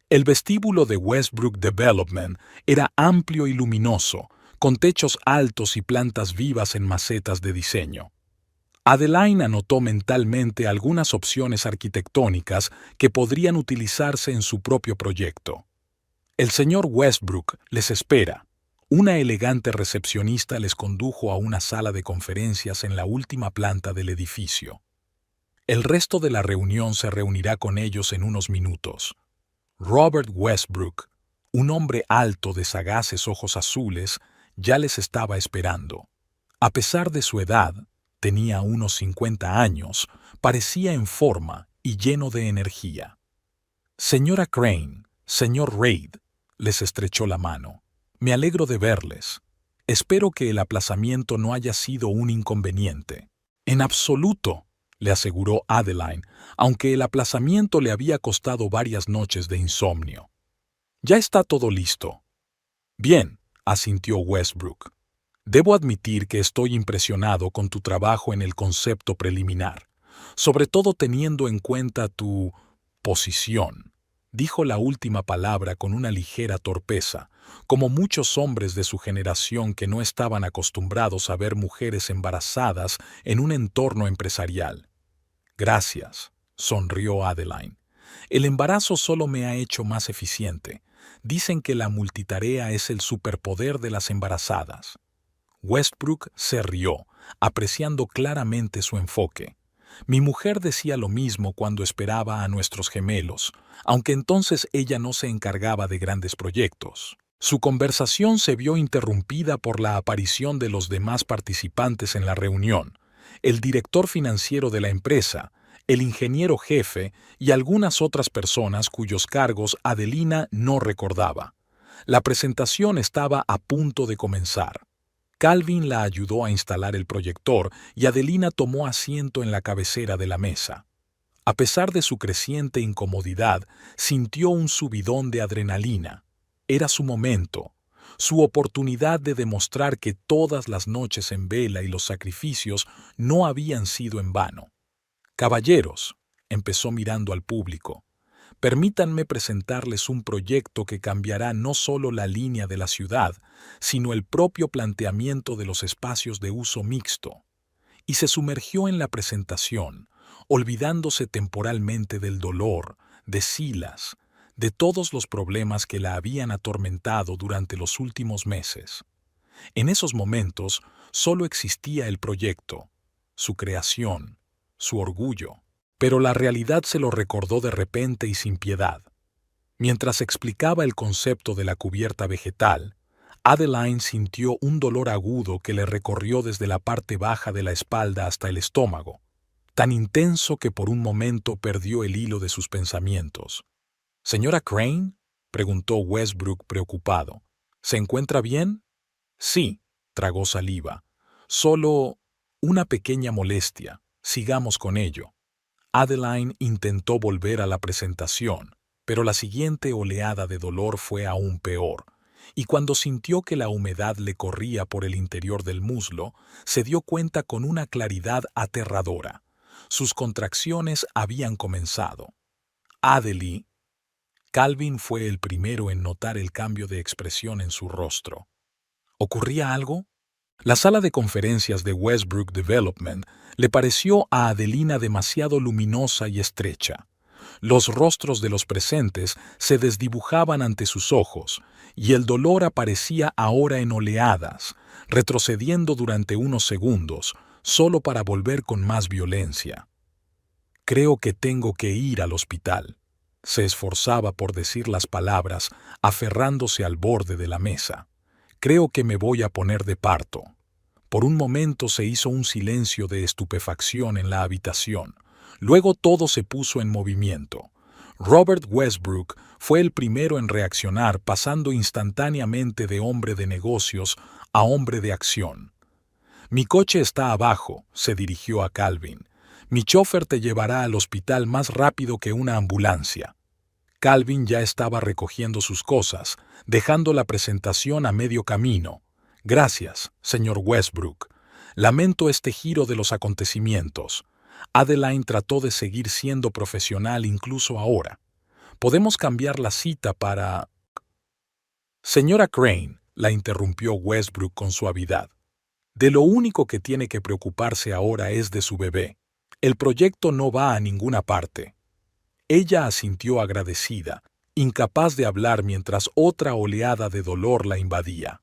El vestíbulo de Westbrook Development era amplio y luminoso, con techos altos y plantas vivas en macetas de diseño. Adeline anotó mentalmente algunas opciones arquitectónicas que podrían utilizarse en su propio proyecto. El señor Westbrook les espera. Una elegante recepcionista les condujo a una sala de conferencias en la última planta del edificio. El resto de la reunión se reunirá con ellos en unos minutos. Robert Westbrook, un hombre alto de sagaces ojos azules, ya les estaba esperando. A pesar de su edad, tenía unos 50 años, parecía en forma y lleno de energía. Señora Crane, señor Reid, les estrechó la mano. Me alegro de verles. Espero que el aplazamiento no haya sido un inconveniente. En absoluto, le aseguró Adeline, aunque el aplazamiento le había costado varias noches de insomnio. Ya está todo listo. Bien, asintió Westbrook. Debo admitir que estoy impresionado con tu trabajo en el concepto preliminar, sobre todo teniendo en cuenta tu posición. Dijo la última palabra con una ligera torpeza, como muchos hombres de su generación que no estaban acostumbrados a ver mujeres embarazadas en un entorno empresarial. Gracias, sonrió Adeline. El embarazo solo me ha hecho más eficiente. Dicen que la multitarea es el superpoder de las embarazadas. Westbrook se rió, apreciando claramente su enfoque. Mi mujer decía lo mismo cuando esperaba a nuestros gemelos, aunque entonces ella no se encargaba de grandes proyectos. Su conversación se vio interrumpida por la aparición de los demás participantes en la reunión, el director financiero de la empresa, el ingeniero jefe y algunas otras personas cuyos cargos Adelina no recordaba. La presentación estaba a punto de comenzar. Calvin la ayudó a instalar el proyector y Adelina tomó asiento en la cabecera de la mesa. A pesar de su creciente incomodidad, sintió un subidón de adrenalina. Era su momento, su oportunidad de demostrar que todas las noches en vela y los sacrificios no habían sido en vano. Caballeros, empezó mirando al público, permítanme presentarles un proyecto que cambiará no solo la línea de la ciudad, sino el propio planteamiento de los espacios de uso mixto. Y se sumergió en la presentación, olvidándose temporalmente del dolor, de Silas, de todos los problemas que la habían atormentado durante los últimos meses. En esos momentos solo existía el proyecto, su creación, su orgullo. Pero la realidad se lo recordó de repente y sin piedad. Mientras explicaba el concepto de la cubierta vegetal, Adeline sintió un dolor agudo que le recorrió desde la parte baja de la espalda hasta el estómago, tan intenso que por un momento perdió el hilo de sus pensamientos. «¿Señora Crane?», preguntó Westbrook preocupado. «¿Se encuentra bien?» «Sí», tragó saliva. «Solo una pequeña molestia. Sigamos con ello». Adeline intentó volver a la presentación, pero la siguiente oleada de dolor fue aún peor, y cuando sintió que la humedad le corría por el interior del muslo, se dio cuenta con una claridad aterradora. Sus contracciones habían comenzado. «Adelie». Calvin fue el primero en notar el cambio de expresión en su rostro. ¿Ocurría algo? La sala de conferencias de Westbrook Development le pareció a Adelina demasiado luminosa y estrecha. Los rostros de los presentes se desdibujaban ante sus ojos, y el dolor aparecía ahora en oleadas, retrocediendo durante unos segundos, solo para volver con más violencia. Creo que tengo que ir al hospital. Se esforzaba por decir las palabras, aferrándose al borde de la mesa. Creo que me voy a poner de parto. Por un momento se hizo un silencio de estupefacción en la habitación. Luego todo se puso en movimiento. Robert Westbrook fue el primero en reaccionar, pasando instantáneamente de hombre de negocios a hombre de acción. «Mi coche está abajo», se dirigió a Calvin. «Mi chofer te llevará al hospital más rápido que una ambulancia». Calvin ya estaba recogiendo sus cosas, dejando la presentación a medio camino. «Gracias, señor Westbrook. Lamento este giro de los acontecimientos». Adeline trató de seguir siendo profesional incluso ahora. «¿Podemos cambiar la cita para...?» «Señora Crane», la interrumpió Westbrook con suavidad. «De lo único que tiene que preocuparse ahora es de su bebé. El proyecto no va a ninguna parte». Ella asintió agradecida, incapaz de hablar mientras otra oleada de dolor la invadía.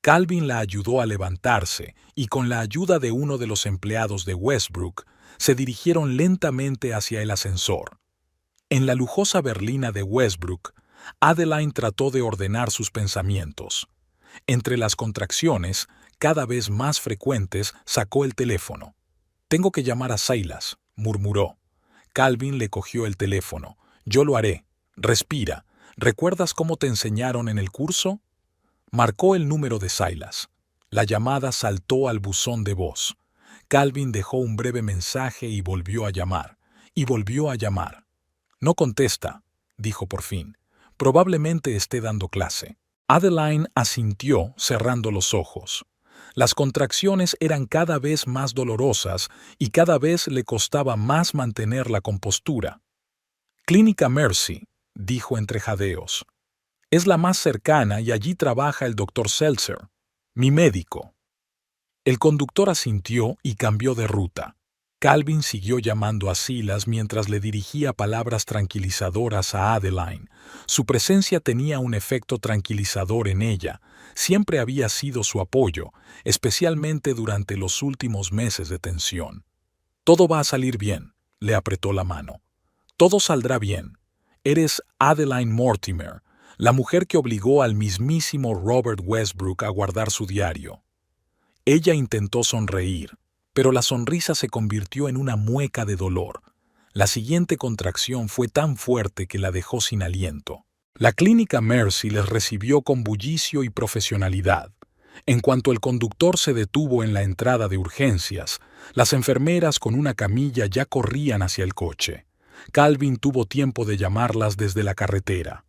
Calvin la ayudó a levantarse y con la ayuda de uno de los empleados de Westbrook, se dirigieron lentamente hacia el ascensor. En la lujosa berlina de Westbrook, Adeline trató de ordenar sus pensamientos. Entre las contracciones, cada vez más frecuentes, sacó el teléfono. «Tengo que llamar a Silas», murmuró. Calvin le cogió el teléfono. «Yo lo haré. Respira. ¿Recuerdas cómo te enseñaron en el curso?» Marcó el número de Silas. La llamada saltó al buzón de voz. Calvin dejó un breve mensaje y volvió a llamar. Y volvió a llamar. «No contesta», dijo por fin. «Probablemente esté dando clase». Adeline asintió, cerrando los ojos. Las contracciones eran cada vez más dolorosas y cada vez le costaba más mantener la compostura. «Clínica Mercy», dijo entre jadeos. «Es la más cercana y allí trabaja el Dr. Seltzer, mi médico». El conductor asintió y cambió de ruta. Calvin siguió llamando a Silas mientras le dirigía palabras tranquilizadoras a Adeline. Su presencia tenía un efecto tranquilizador en ella. Siempre había sido su apoyo, especialmente durante los últimos meses de tensión. «Todo va a salir bien», le apretó la mano. «Todo saldrá bien. Eres Adeline Mortimer, la mujer que obligó al mismísimo Robert Westbrook a guardar su diario». Ella intentó sonreír, pero la sonrisa se convirtió en una mueca de dolor. La siguiente contracción fue tan fuerte que la dejó sin aliento. La clínica Mercy les recibió con bullicio y profesionalidad. En cuanto el conductor se detuvo en la entrada de urgencias, las enfermeras con una camilla ya corrían hacia el coche. Calvin tuvo tiempo de llamarlas desde la carretera.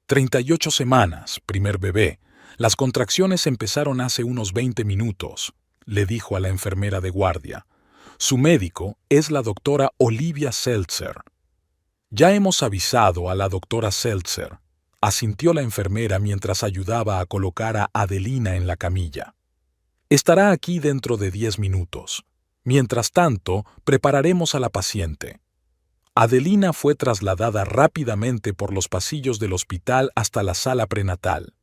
38 semanas, primer bebé. Las contracciones empezaron hace unos 20 minutos, le dijo a la enfermera de guardia. Su médico es la doctora Olivia Seltzer. «Ya hemos avisado a la doctora Seltzer», asintió la enfermera mientras ayudaba a colocar a Adelina en la camilla. «Estará aquí dentro de 10 minutos. Mientras tanto, prepararemos a la paciente». Adelina fue trasladada rápidamente por los pasillos del hospital hasta la sala prenatal.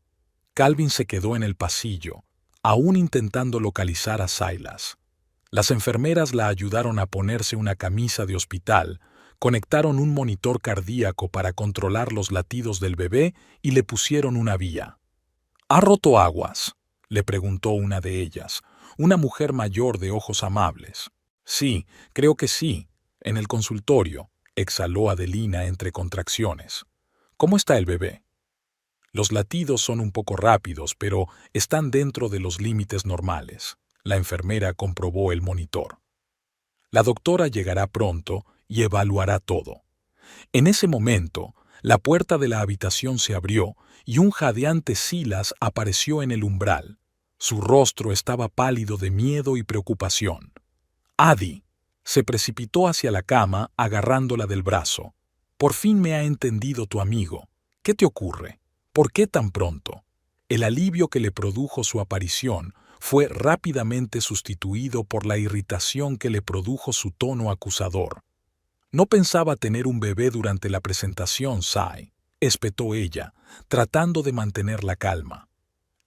Calvin se quedó en el pasillo, aún intentando localizar a Silas. Las enfermeras la ayudaron a ponerse una camisa de hospital, conectaron un monitor cardíaco para controlar los latidos del bebé y le pusieron una vía. «¿Ha roto aguas?», le preguntó una de ellas, una mujer mayor de ojos amables. «Sí, creo que sí, en el consultorio», exhaló Adelina entre contracciones. «¿Cómo está el bebé?» «Los latidos son un poco rápidos, pero están dentro de los límites normales». La enfermera comprobó el monitor. «La doctora llegará pronto y evaluará todo». En ese momento, la puerta de la habitación se abrió y un jadeante Silas apareció en el umbral. Su rostro estaba pálido de miedo y preocupación. «Adi», se precipitó hacia la cama agarrándola del brazo. «Por fin me ha entendido tu amigo. ¿Qué te ocurre? ¿Por qué tan pronto?». El alivio que le produjo su aparición fue rápidamente sustituido por la irritación que le produjo su tono acusador. «No pensaba tener un bebé durante la presentación, Sai», espetó ella, tratando de mantener la calma.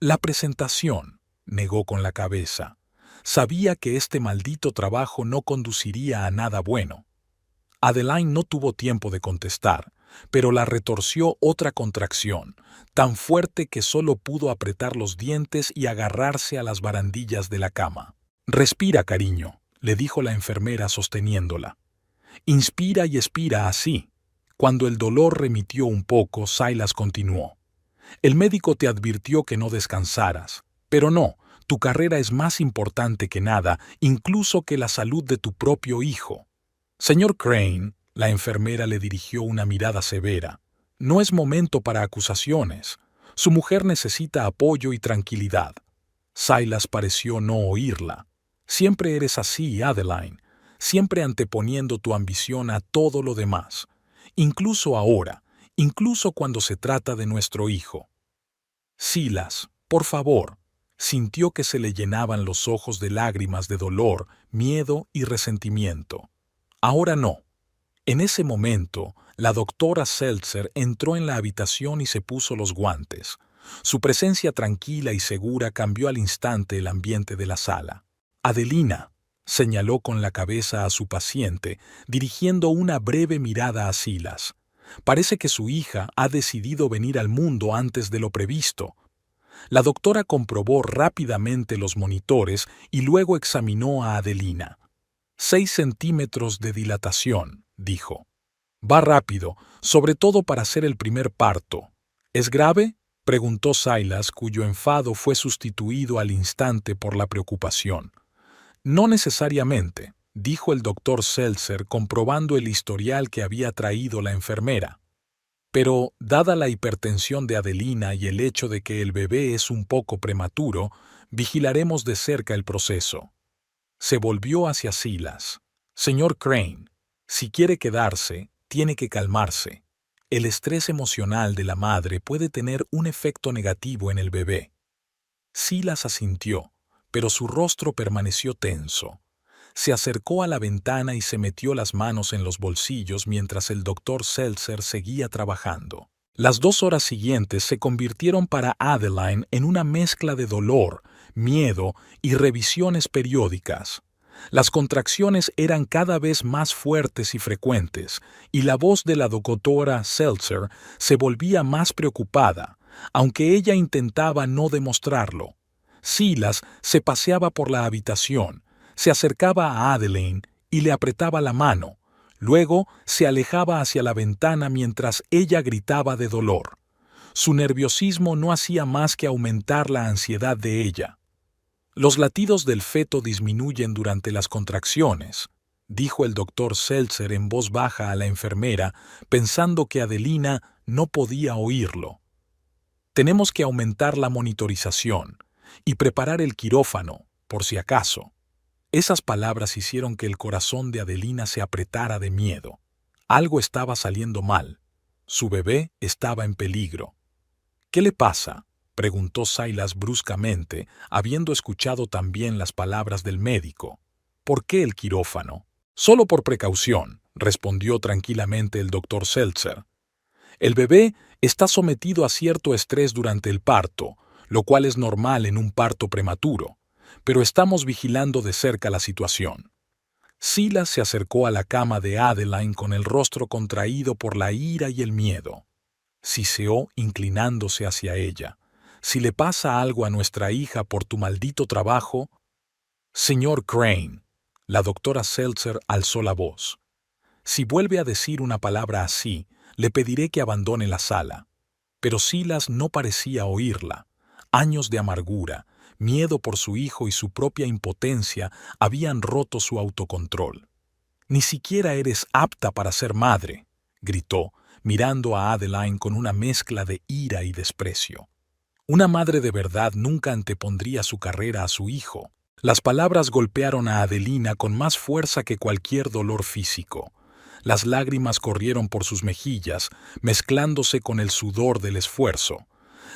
«La presentación», negó con la cabeza. Sabía que este maldito trabajo no conduciría a nada bueno. Adeline no tuvo tiempo de contestar, pero la retorció otra contracción, tan fuerte que solo pudo apretar los dientes y agarrarse a las barandillas de la cama. «Respira, cariño», le dijo la enfermera sosteniéndola. «Inspira y expira así». Cuando el dolor remitió un poco, Silas continuó. «El médico te advirtió que no descansaras, pero no, tu carrera es más importante que nada, incluso que la salud de tu propio hijo». «Señor Crane», la enfermera le dirigió una mirada severa, «no es momento para acusaciones. Su mujer necesita apoyo y tranquilidad». Silas pareció no oírla. «Siempre eres así, Adeline, siempre anteponiendo tu ambición a todo lo demás. Incluso ahora, incluso cuando se trata de nuestro hijo». «Silas, por favor», sintió que se le llenaban los ojos de lágrimas de dolor, miedo y resentimiento. «Ahora no». En ese momento, la doctora Seltzer entró en la habitación y se puso los guantes. Su presencia tranquila y segura cambió al instante el ambiente de la sala. «Adelina», señaló con la cabeza a su paciente, dirigiendo una breve mirada a Silas. «Parece que su hija ha decidido venir al mundo antes de lo previsto». La doctora comprobó rápidamente los monitores y luego examinó a Adelina. 6 centímetros de dilatación, dijo. «Va rápido, sobre todo para ser el primer parto». «¿Es grave?», preguntó Silas, cuyo enfado fue sustituido al instante por la preocupación. «No necesariamente», dijo el doctor Seltzer, comprobando el historial que había traído la enfermera. «Pero, dada la hipertensión de Adelina y el hecho de que el bebé es un poco prematuro, vigilaremos de cerca el proceso». Se volvió hacia Silas. «Señor Crane, si quiere quedarse, tiene que calmarse. El estrés emocional de la madre puede tener un efecto negativo en el bebé». Silas asintió, pero su rostro permaneció tenso. Se acercó a la ventana y se metió las manos en los bolsillos mientras el doctor Seltzer seguía trabajando. Las 2 horas siguientes se convirtieron para Adeline en una mezcla de dolor, miedo y revisiones periódicas. Las contracciones eran cada vez más fuertes y frecuentes, y la voz de la doctora Seltzer se volvía más preocupada, aunque ella intentaba no demostrarlo. Silas se paseaba por la habitación, se acercaba a Adeline y le apretaba la mano. Luego se alejaba hacia la ventana mientras ella gritaba de dolor. Su nerviosismo no hacía más que aumentar la ansiedad de ella. «Los latidos del feto disminuyen durante las contracciones», dijo el doctor Seltzer en voz baja a la enfermera, pensando que Adelina no podía oírlo. «Tenemos que aumentar la monitorización y preparar el quirófano, por si acaso». Esas palabras hicieron que el corazón de Adelina se apretara de miedo. Algo estaba saliendo mal. Su bebé estaba en peligro. «¿Qué le pasa?», preguntó Silas bruscamente, habiendo escuchado también las palabras del médico. «¿Por qué el quirófano?». «Solo por precaución», respondió tranquilamente el doctor Seltzer. «El bebé está sometido a cierto estrés durante el parto, lo cual es normal en un parto prematuro, pero estamos vigilando de cerca la situación». Silas se acercó a la cama de Adeline con el rostro contraído por la ira y el miedo. Siseó inclinándose hacia ella. «Si le pasa algo a nuestra hija por tu maldito trabajo...». «Señor Crane», la doctora Seltzer alzó la voz. «Si vuelve a decir una palabra así, le pediré que abandone la sala». Pero Silas no parecía oírla. Años de amargura, miedo por su hijo y su propia impotencia habían roto su autocontrol. «Ni siquiera eres apta para ser madre», gritó, mirando a Adeline con una mezcla de ira y desprecio. Una madre de verdad nunca antepondría su carrera a su hijo. Las palabras golpearon a Adelina con más fuerza que cualquier dolor físico. Las lágrimas corrieron por sus mejillas, mezclándose con el sudor del esfuerzo.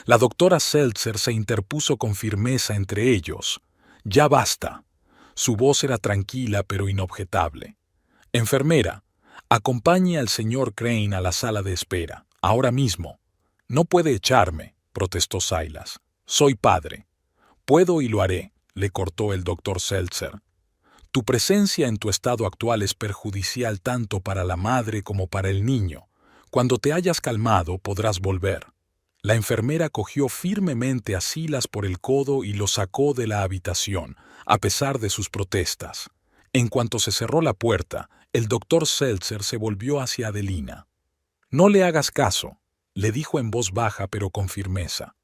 La doctora Seltzer se interpuso con firmeza entre ellos. Ya basta. Su voz era tranquila pero inobjetable. Enfermera, acompañe al señor Crane a la sala de espera, ahora mismo. No puede echarme, protestó Silas. Soy padre. Puedo y lo haré, le cortó el doctor Seltzer. Tu presencia en tu estado actual es perjudicial tanto para la madre como para el niño. Cuando te hayas calmado podrás volver. La enfermera cogió firmemente a Silas por el codo y lo sacó de la habitación, a pesar de sus protestas. En cuanto se cerró la puerta, el doctor Seltzer se volvió hacia Adelina. No le hagas caso, le dijo en voz baja pero con firmeza.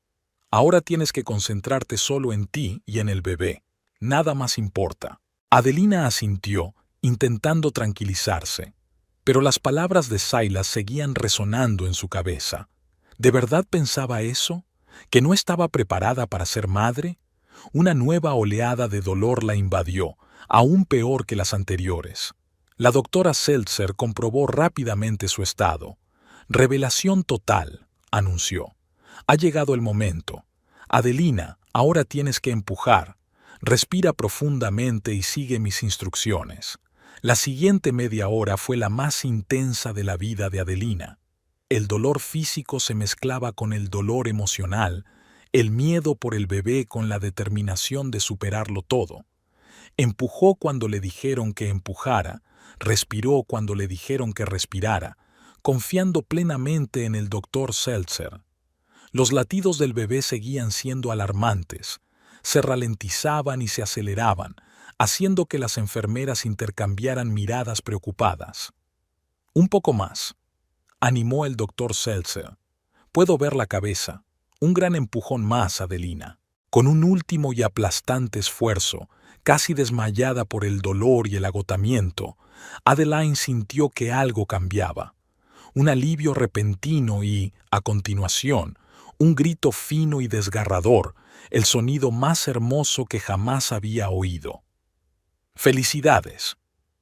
Ahora tienes que concentrarte solo en ti y en el bebé. Nada más importa. Adelina asintió, intentando tranquilizarse. Pero las palabras de Silas seguían resonando en su cabeza. ¿De verdad pensaba eso? ¿Que no estaba preparada para ser madre? Una nueva oleada de dolor la invadió, aún peor que las anteriores. La doctora Seltzer comprobó rápidamente su estado. Revelación total, anunció. Ha llegado el momento. Adelina, ahora tienes que empujar. Respira profundamente y sigue mis instrucciones. La siguiente media hora fue la más intensa de la vida de Adelina. El dolor físico se mezclaba con el dolor emocional, el miedo por el bebé con la determinación de superarlo todo. Empujó cuando le dijeron que empujara, respiró cuando le dijeron que respirara, confiando plenamente en el doctor Seltzer. Los latidos del bebé seguían siendo alarmantes, se ralentizaban y se aceleraban, haciendo que las enfermeras intercambiaran miradas preocupadas. Un poco más, animó el doctor Seltzer. Puedo ver la cabeza. Un gran empujón más, Adelina. Con un último y aplastante esfuerzo, casi desmayada por el dolor y el agotamiento, Adeline sintió que algo cambiaba. Un alivio repentino y, a continuación, un grito fino y desgarrador, el sonido más hermoso que jamás había oído. ¡Felicidades!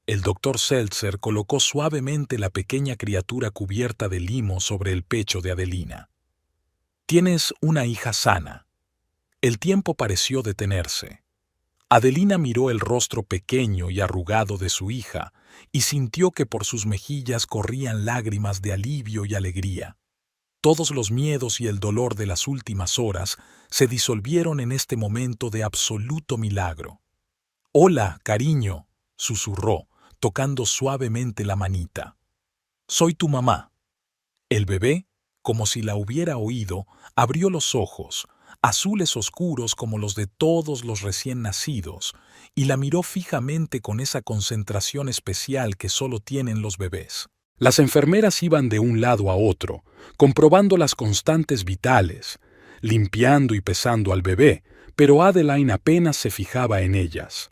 El doctor Seltzer colocó suavemente la pequeña criatura cubierta de limo sobre el pecho de Adelina. Tienes una hija sana. El tiempo pareció detenerse. Adelina miró el rostro pequeño y arrugado de su hija y sintió que por sus mejillas corrían lágrimas de alivio y alegría. Todos los miedos y el dolor de las últimas horas se disolvieron en este momento de absoluto milagro. «Hola, cariño», susurró, tocando suavemente la manita. «Soy tu mamá». El bebé, como si la hubiera oído, abrió los ojos, azules oscuros como los de todos los recién nacidos, y la miró fijamente con esa concentración especial que solo tienen los bebés. Las enfermeras iban de un lado a otro, comprobando las constantes vitales, limpiando y pesando al bebé, pero Adeline apenas se fijaba en ellas.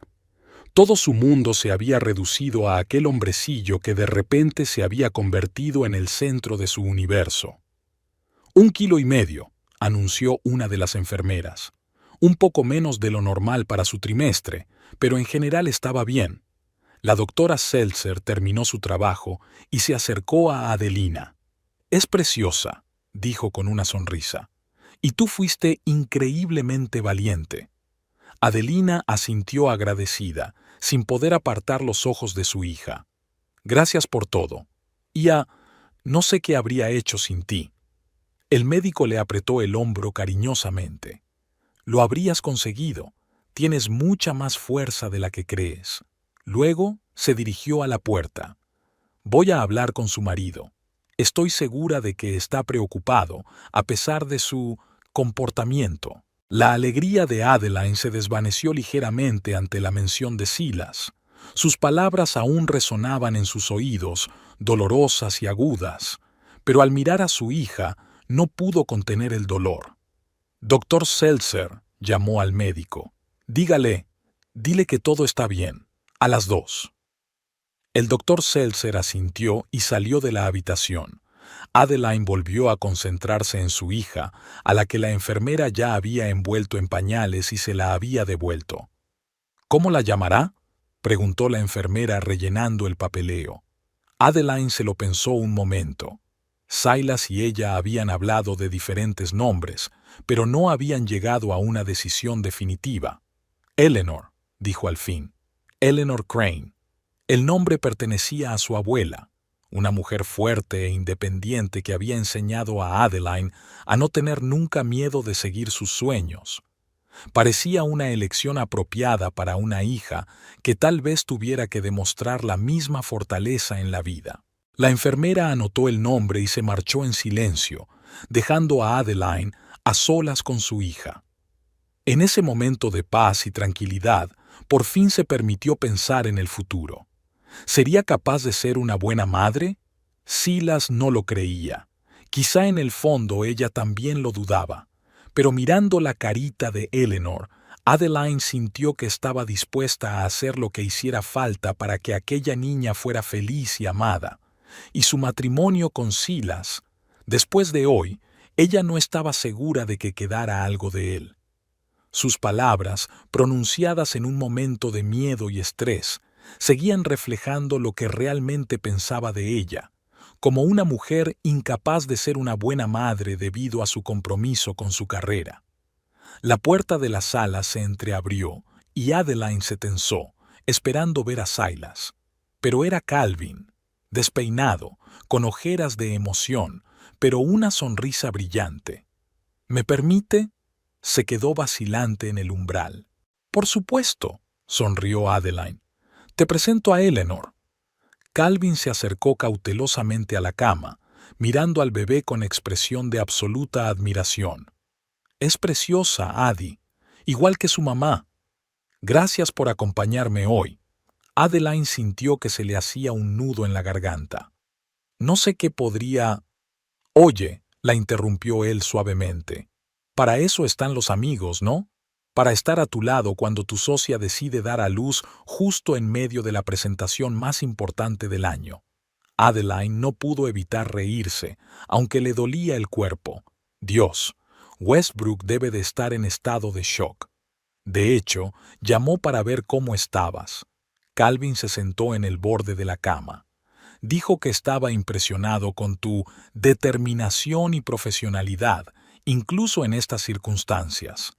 Todo su mundo se había reducido a aquel hombrecillo que de repente se había convertido en el centro de su universo. 1,5 kilos, anunció una de las enfermeras. Un poco menos de lo normal para su trimestre, pero en general estaba bien. La doctora Seltzer terminó su trabajo y se acercó a Adelina. «Es preciosa», dijo con una sonrisa. «Y tú fuiste increíblemente valiente». Adelina asintió agradecida, sin poder apartar los ojos de su hija. «Gracias por todo. No sé qué habría hecho sin ti». El médico le apretó el hombro cariñosamente. «Lo habrías conseguido. Tienes mucha más fuerza de la que crees». Luego se dirigió a la puerta. «Voy a hablar con su marido. Estoy segura de que está preocupado, a pesar de su comportamiento». La alegría de Adeline se desvaneció ligeramente ante la mención de Silas. Sus palabras aún resonaban en sus oídos, dolorosas y agudas, pero al mirar a su hija no pudo contener el dolor. «Doctor Seltzer», llamó al médico. «Dile que todo está bien. A las 2». El doctor Seltzer asintió y salió de la habitación. Adeline volvió a concentrarse en su hija, a la que la enfermera ya había envuelto en pañales y se la había devuelto. «¿Cómo la llamará?», preguntó la enfermera rellenando el papeleo. Adeline se lo pensó un momento. Silas y ella habían hablado de diferentes nombres, pero no habían llegado a una decisión definitiva. Eleanor, dijo al fin. Eleanor Crane. El nombre pertenecía a su abuela, una mujer fuerte e independiente que había enseñado a Adeline a no tener nunca miedo de seguir sus sueños. Parecía una elección apropiada para una hija que tal vez tuviera que demostrar la misma fortaleza en la vida. La enfermera anotó el nombre y se marchó en silencio, dejando a Adeline a solas con su hija. En ese momento de paz y tranquilidad, por fin se permitió pensar en el futuro. ¿Sería capaz de ser una buena madre? Silas no lo creía. Quizá en el fondo ella también lo dudaba. Pero mirando la carita de Eleanor, Adeline sintió que estaba dispuesta a hacer lo que hiciera falta para que aquella niña fuera feliz y amada. Y su matrimonio con Silas, después de hoy, ella no estaba segura de que quedara algo de él. Sus palabras, pronunciadas en un momento de miedo y estrés, seguían reflejando lo que realmente pensaba de ella, como una mujer incapaz de ser una buena madre debido a su compromiso con su carrera. La puerta de la sala se entreabrió y Adeline se tensó, esperando ver a Silas. Pero era Calvin, despeinado, con ojeras de emoción, pero una sonrisa brillante. ¿Me permite? Se quedó vacilante en el umbral. Por supuesto, sonrió Adeline. Te presento a Eleanor. Calvin se acercó cautelosamente a la cama, mirando al bebé con expresión de absoluta admiración. Es preciosa, Addie, igual que su mamá. Gracias por acompañarme hoy. Adeline sintió que se le hacía un nudo en la garganta. No sé qué podría... Oye, la interrumpió él suavemente. Para eso están los amigos, ¿no? Para estar a tu lado cuando tu socia decide dar a luz justo en medio de la presentación más importante del año. Adeline no pudo evitar reírse, aunque le dolía el cuerpo. Dios, Westbrook debe de estar en estado de shock. De hecho, llamó para ver cómo estabas. Calvin se sentó en el borde de la cama. Dijo que estaba impresionado con tu determinación y profesionalidad, incluso en estas circunstancias.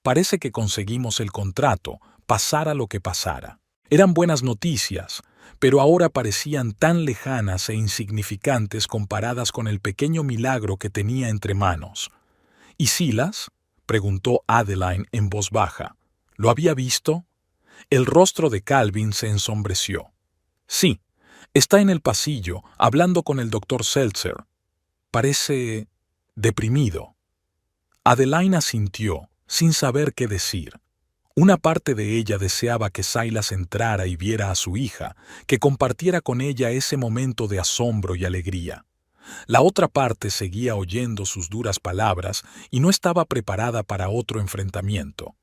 Parece que conseguimos el contrato, pasara lo que pasara. Eran buenas noticias, pero ahora parecían tan lejanas e insignificantes comparadas con el pequeño milagro que tenía entre manos. ¿Y Silas? Preguntó Adeline en voz baja. ¿Lo había visto? El rostro de Calvin se ensombreció. Sí, está en el pasillo, hablando con el doctor Seltzer. Parece deprimido. Adeline asintió, sin saber qué decir. Una parte de ella deseaba que Silas entrara y viera a su hija, que compartiera con ella ese momento de asombro y alegría. La otra parte seguía oyendo sus duras palabras y no estaba preparada para otro enfrentamiento.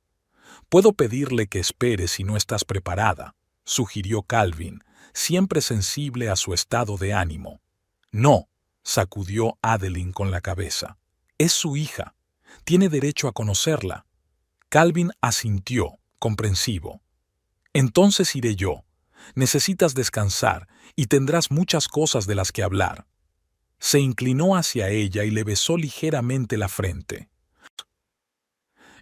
«Puedo pedirle que espere si no estás preparada», sugirió Calvin, siempre sensible a su estado de ánimo. «No», sacudió Adeline con la cabeza. «Es su hija. Tiene derecho a conocerla». Calvin asintió, comprensivo. «Entonces iré yo. Necesitas descansar y tendrás muchas cosas de las que hablar». Se inclinó hacia ella y le besó ligeramente la frente.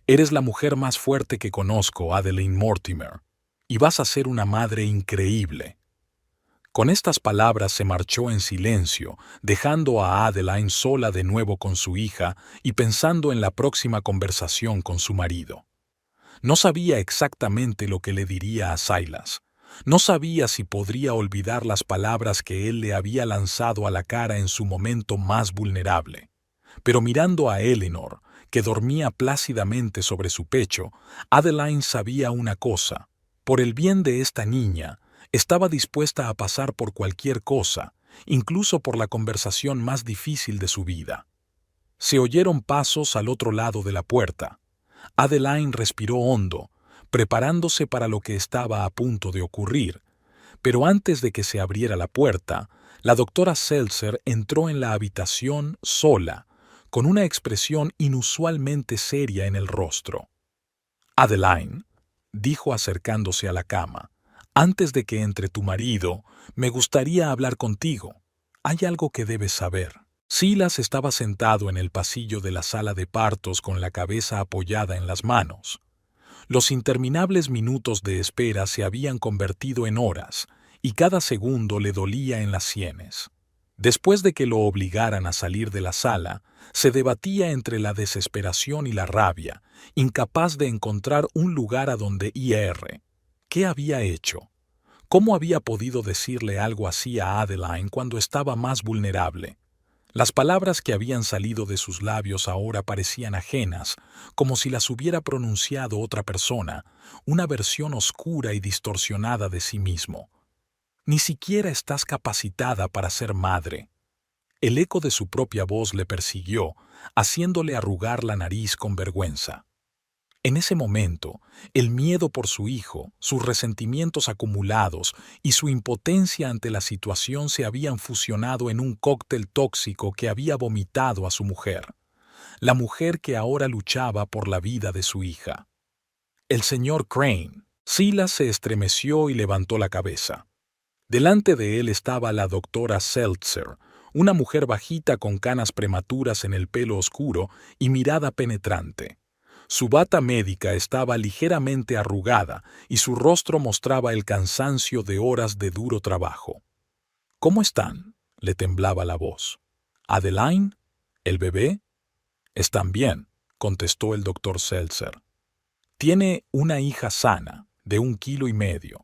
«Eres la mujer más fuerte que conozco, Adeline Mortimer, y vas a ser una madre increíble». Con estas palabras se marchó en silencio, dejando a Adeline sola de nuevo con su hija y pensando en la próxima conversación con su marido. No sabía exactamente lo que le diría a Silas. No sabía si podría olvidar las palabras que él le había lanzado a la cara en su momento más vulnerable. Pero mirando a Eleanor, que dormía plácidamente sobre su pecho, Adeline sabía una cosa. Por el bien de esta niña, estaba dispuesta a pasar por cualquier cosa, incluso por la conversación más difícil de su vida. Se oyeron pasos al otro lado de la puerta. Adeline respiró hondo, preparándose para lo que estaba a punto de ocurrir, pero antes de que se abriera la puerta, la doctora Seltzer entró en la habitación sola, con una expresión inusualmente seria en el rostro. «Adeline», dijo acercándose a la cama, «antes de que entre tu marido, me gustaría hablar contigo. Hay algo que debes saber». Silas estaba sentado en el pasillo de la sala de partos con la cabeza apoyada en las manos. Los interminables minutos de espera se habían convertido en horas, y cada segundo le dolía en las sienes. Después de que lo obligaran a salir de la sala, se debatía entre la desesperación y la rabia, incapaz de encontrar un lugar a donde ir. ¿Qué había hecho? ¿Cómo había podido decirle algo así a Adeline cuando estaba más vulnerable? Las palabras que habían salido de sus labios ahora parecían ajenas, como si las hubiera pronunciado otra persona, una versión oscura y distorsionada de sí mismo. Ni siquiera estás capacitada para ser madre. El eco de su propia voz le persiguió, haciéndole arrugar la nariz con vergüenza. En ese momento, el miedo por su hijo, sus resentimientos acumulados y su impotencia ante la situación se habían fusionado en un cóctel tóxico que había vomitado a su mujer, la mujer que ahora luchaba por la vida de su hija. El señor Crane. Silas se estremeció y levantó la cabeza. Delante de él estaba la doctora Seltzer, una mujer bajita con canas prematuras en el pelo oscuro y mirada penetrante. Su bata médica estaba ligeramente arrugada y su rostro mostraba el cansancio de horas de duro trabajo. ¿Cómo están?, le temblaba la voz. ¿Adeline? ¿El bebé? Están bien, contestó el doctor Seltzer. Tiene una hija sana, de 1,5 kilos,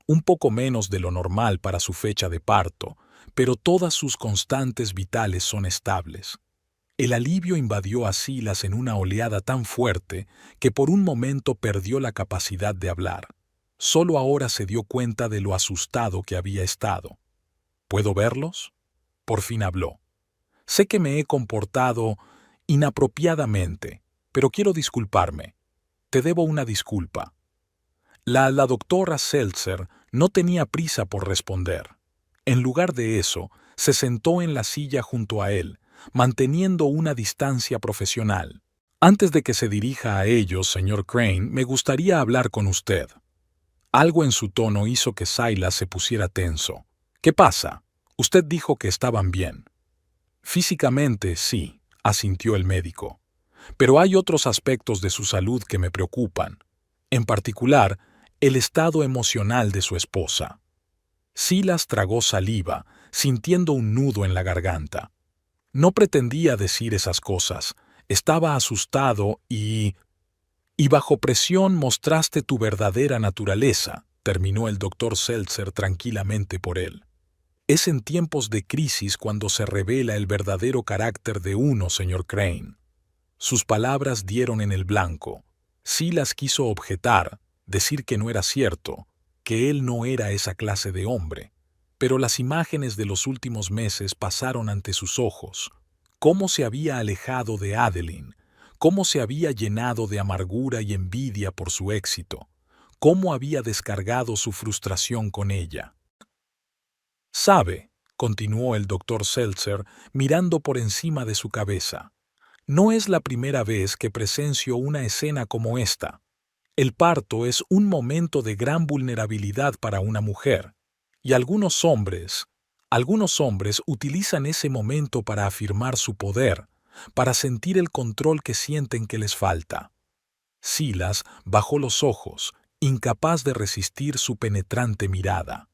un poco menos de lo normal para su fecha de parto, pero todas sus constantes vitales son estables. El alivio invadió a Silas en una oleada tan fuerte que por un momento perdió la capacidad de hablar. Solo ahora se dio cuenta de lo asustado que había estado. ¿Puedo verlos? Por fin habló. Sé que me he comportado inapropiadamente, pero quiero disculparme. Te debo una disculpa. La doctora Seltzer no tenía prisa por responder. En lugar de eso, se sentó en la silla junto a él, manteniendo una distancia profesional. Antes de que se dirija a ellos, señor Crane, me gustaría hablar con usted. Algo en su tono hizo que Silas se pusiera tenso. ¿Qué pasa? Usted dijo que estaban bien. Físicamente, sí, asintió el médico. Pero hay otros aspectos de su salud que me preocupan. En particular, el estado emocional de su esposa. Silas tragó saliva, sintiendo un nudo en la garganta. No pretendía decir esas cosas. Estaba asustado y bajo presión mostraste tu verdadera naturaleza, terminó el doctor Seltzer tranquilamente por él. Es en tiempos de crisis cuando se revela el verdadero carácter de uno, señor Crane. Sus palabras dieron en el blanco. Silas quiso objetar, decir que no era cierto, que él no era esa clase de hombre. Pero las imágenes de los últimos meses pasaron ante sus ojos. Cómo se había alejado de Adeline, cómo se había llenado de amargura y envidia por su éxito, cómo había descargado su frustración con ella. «Sabe», continuó el doctor Seltzer, mirando por encima de su cabeza, «no es la primera vez que presencio una escena como esta. El parto es un momento de gran vulnerabilidad para una mujer, y algunos hombres utilizan ese momento para afirmar su poder, para sentir el control que sienten que les falta». Silas bajó los ojos, incapaz de resistir su penetrante mirada.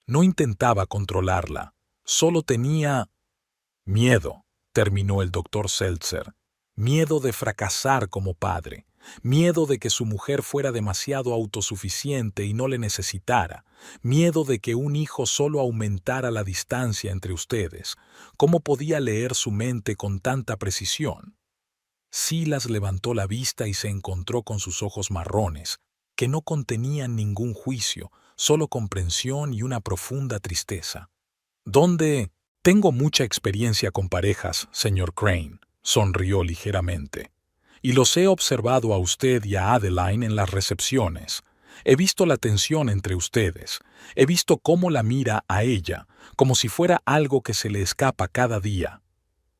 No intentaba controlarla, solo tenía miedo, terminó el doctor Seltzer. Miedo de fracasar como padre, miedo de que su mujer fuera demasiado autosuficiente y no le necesitara, miedo de que un hijo solo aumentara la distancia entre ustedes. ¿Cómo podía leer su mente con tanta precisión? Silas levantó la vista y se encontró con sus ojos marrones, que no contenían ningún juicio, solo comprensión y una profunda tristeza. «¿Dónde? Tengo mucha experiencia con parejas, señor Crane», sonrió ligeramente. «Y los he observado a usted y a Adeline en las recepciones. He visto la tensión entre ustedes. He visto cómo la mira a ella, como si fuera algo que se le escapa cada día».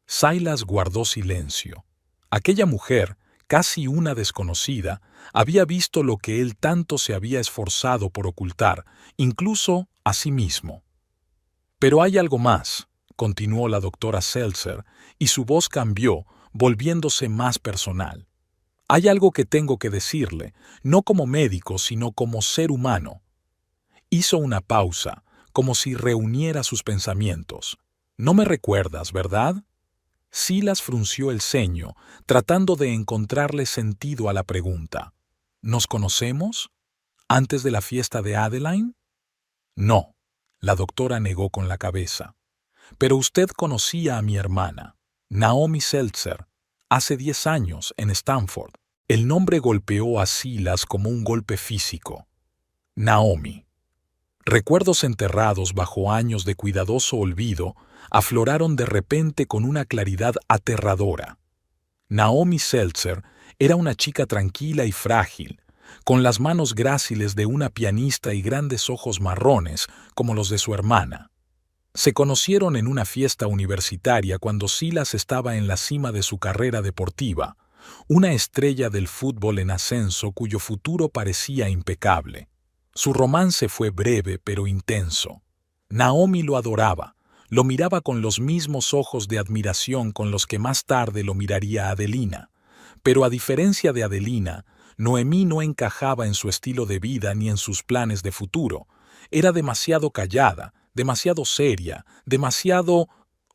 Silas guardó silencio. Aquella mujer, casi una desconocida, había visto lo que él tanto se había esforzado por ocultar, incluso a sí mismo. «Pero hay algo más», continuó la doctora Seltzer, y su voz cambió, volviéndose más personal. Hay algo que tengo que decirle, no como médico, sino como ser humano. Hizo una pausa, como si reuniera sus pensamientos. No me recuerdas, ¿verdad? Silas frunció el ceño, tratando de encontrarle sentido a la pregunta. ¿Nos conocemos? ¿Antes de la fiesta de Adeline? No, la doctora negó con la cabeza. Pero usted conocía a mi hermana, Naomi Seltzer, hace 10 años en Stanford. El nombre golpeó a Silas como un golpe físico. Naomi. Recuerdos enterrados bajo años de cuidadoso olvido afloraron de repente con una claridad aterradora. Naomi Seltzer era una chica tranquila y frágil, con las manos gráciles de una pianista y grandes ojos marrones como los de su hermana. Se conocieron en una fiesta universitaria cuando Silas estaba en la cima de su carrera deportiva, una estrella del fútbol en ascenso cuyo futuro parecía impecable. Su romance fue breve pero intenso. Naomi lo adoraba, lo miraba con los mismos ojos de admiración con los que más tarde lo miraría Adelina. Pero a diferencia de Adelina, Noemí no encajaba en su estilo de vida ni en sus planes de futuro. Era demasiado callada, demasiado seria, demasiado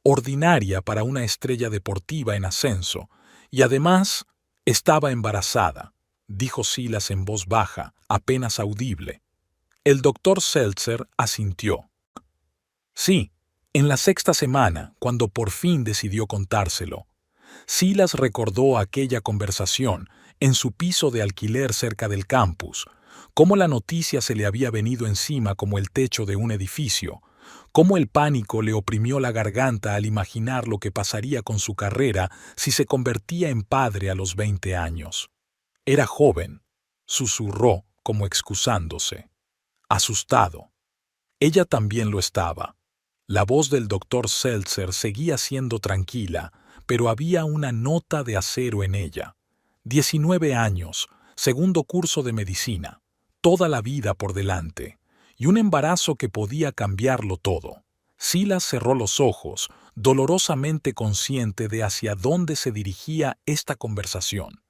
ordinaria para una estrella deportiva en ascenso, y además estaba embarazada, dijo Silas en voz baja, apenas audible. El doctor Seltzer asintió. Sí, en la 6ª semana, cuando por fin decidió contárselo. Silas recordó aquella conversación en su piso de alquiler cerca del campus, cómo la noticia se le había venido encima como el techo de un edificio, cómo el pánico le oprimió la garganta al imaginar lo que pasaría con su carrera si se convertía en padre a los 20 años. Era joven, susurró como excusándose. Asustado. Ella también lo estaba. La voz del doctor Seltzer seguía siendo tranquila, pero había una nota de acero en ella. 19 años, segundo curso de medicina, toda la vida por delante, y un embarazo que podía cambiarlo todo. Silas cerró los ojos, dolorosamente consciente de hacia dónde se dirigía esta conversación.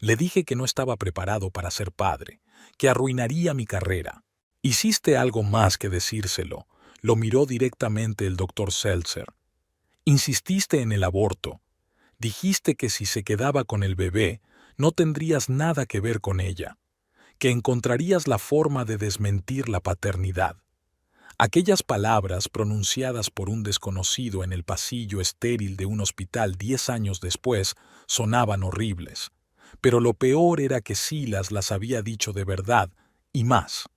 Le dije que no estaba preparado para ser padre, que arruinaría mi carrera. Hiciste algo más que decírselo. Lo miró directamente el doctor Seltzer. Insististe en el aborto. Dijiste que si se quedaba con el bebé, no tendrías nada que ver con ella, que encontrarías la forma de desmentir la paternidad. Aquellas palabras pronunciadas por un desconocido en el pasillo estéril de un hospital 10 años después sonaban horribles, pero lo peor era que Silas las había dicho de verdad, y más.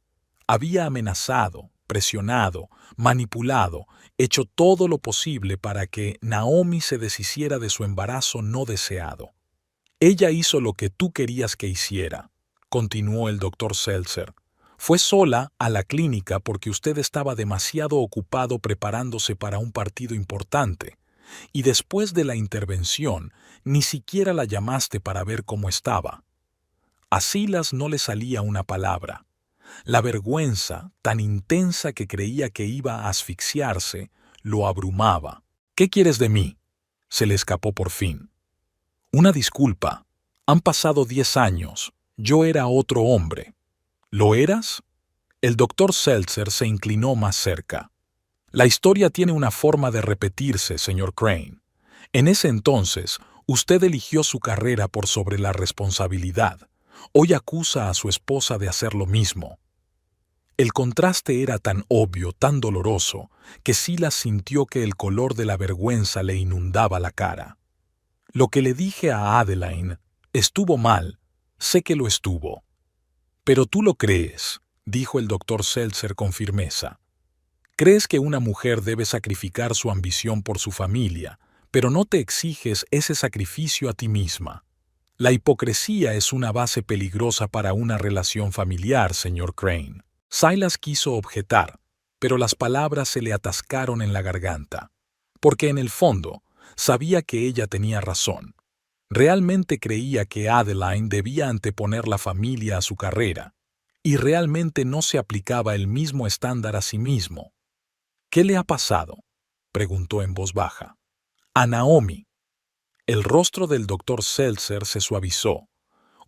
Había amenazado, presionado, manipulado, hecho todo lo posible para que Naomi se deshiciera de su embarazo no deseado. Ella hizo lo que tú querías que hiciera, continuó el doctor Seltzer. Fue sola a la clínica porque usted estaba demasiado ocupado preparándose para un partido importante, y después de la intervención ni siquiera la llamaste para ver cómo estaba. A Silas no le salía una palabra. La vergüenza, tan intensa que creía que iba a asfixiarse, lo abrumaba. ¿Qué quieres de mí? Se le escapó por fin. Una disculpa. Han pasado 10 años. Yo era otro hombre. ¿Lo eras? El doctor Seltzer se inclinó más cerca. La historia tiene una forma de repetirse, señor Crane. En ese entonces, usted eligió su carrera por sobre la responsabilidad. Hoy acusa a su esposa de hacer lo mismo. El contraste era tan obvio, tan doloroso, que Silas sintió que el color de la vergüenza le inundaba la cara. Lo que le dije a Adeline estuvo mal, sé que lo estuvo. Pero tú lo crees, dijo el doctor Seltzer con firmeza. Crees que una mujer debe sacrificar su ambición por su familia, pero no te exiges ese sacrificio a ti misma. La hipocresía es una base peligrosa para una relación familiar, señor Crane. Silas quiso objetar, pero las palabras se le atascaron en la garganta, porque en el fondo sabía que ella tenía razón. Realmente creía que Adeline debía anteponer la familia a su carrera, y realmente no se aplicaba el mismo estándar a sí mismo. ¿Qué le ha pasado?, preguntó en voz baja. A Naomi. El rostro del doctor Seltzer se suavizó.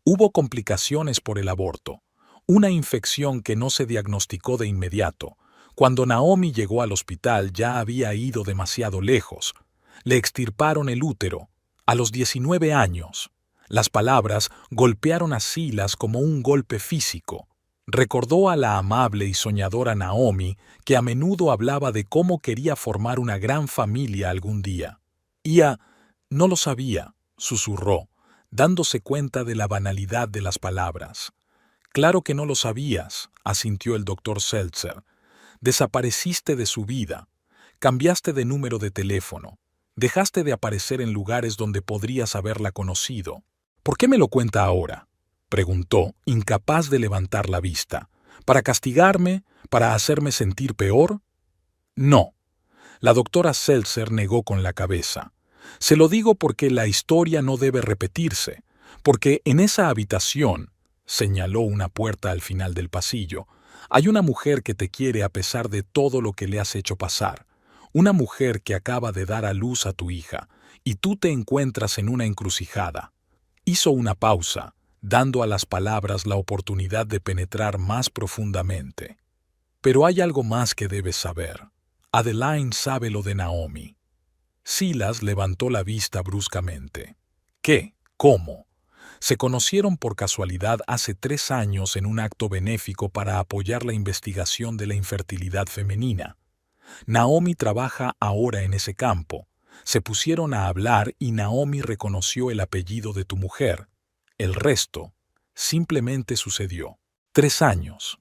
Hubo complicaciones por el aborto, una infección que no se diagnosticó de inmediato. Cuando Naomi llegó al hospital ya había ido demasiado lejos. Le extirparon el útero, a los 19 años. Las palabras golpearon a Silas como un golpe físico. Recordó a la amable y soñadora Naomi, que a menudo hablaba de cómo quería formar una gran familia algún día. No lo sabía, susurró, dándose cuenta de la banalidad de las palabras. Claro que no lo sabías, asintió el doctor Seltzer. Desapareciste de su vida. Cambiaste de número de teléfono. Dejaste de aparecer en lugares donde podrías haberla conocido. ¿Por qué me lo cuenta ahora?, preguntó, incapaz de levantar la vista. ¿Para castigarme? ¿Para hacerme sentir peor? No. La doctora Seltzer negó con la cabeza. Se lo digo porque la historia no debe repetirse, porque en esa habitación, señaló una puerta al final del pasillo, hay una mujer que te quiere a pesar de todo lo que le has hecho pasar. Una mujer que acaba de dar a luz a tu hija, y tú te encuentras en una encrucijada. Hizo una pausa, dando a las palabras la oportunidad de penetrar más profundamente. Pero hay algo más que debes saber. Adeline sabe lo de Naomi. Silas levantó la vista bruscamente. ¿Qué? ¿Cómo? Se conocieron por casualidad hace 3 años en un acto benéfico para apoyar la investigación de la infertilidad femenina. Naomi trabaja ahora en ese campo. Se pusieron a hablar y Naomi reconoció el apellido de tu mujer. El resto simplemente sucedió. 3 años.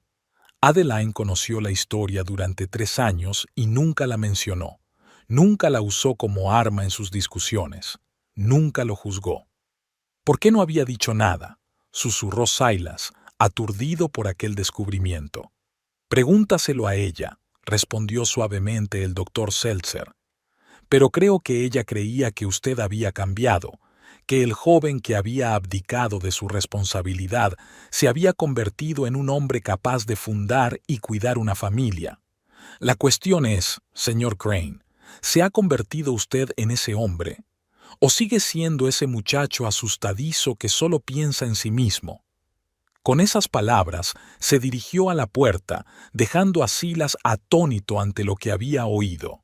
Adeline conoció la historia durante 3 años y nunca la mencionó. Nunca la usó como arma en sus discusiones. Nunca lo juzgó. ¿Por qué no había dicho nada?, susurró Silas, aturdido por aquel descubrimiento. Pregúntaselo a ella, respondió suavemente el doctor Seltzer. Pero creo que ella creía que usted había cambiado, que el joven que había abdicado de su responsabilidad se había convertido en un hombre capaz de fundar y cuidar una familia. La cuestión es, señor Crane, ¿se ha convertido usted en ese hombre? ¿O sigue siendo ese muchacho asustadizo que solo piensa en sí mismo? Con esas palabras se dirigió a la puerta, dejando a Silas atónito ante lo que había oído.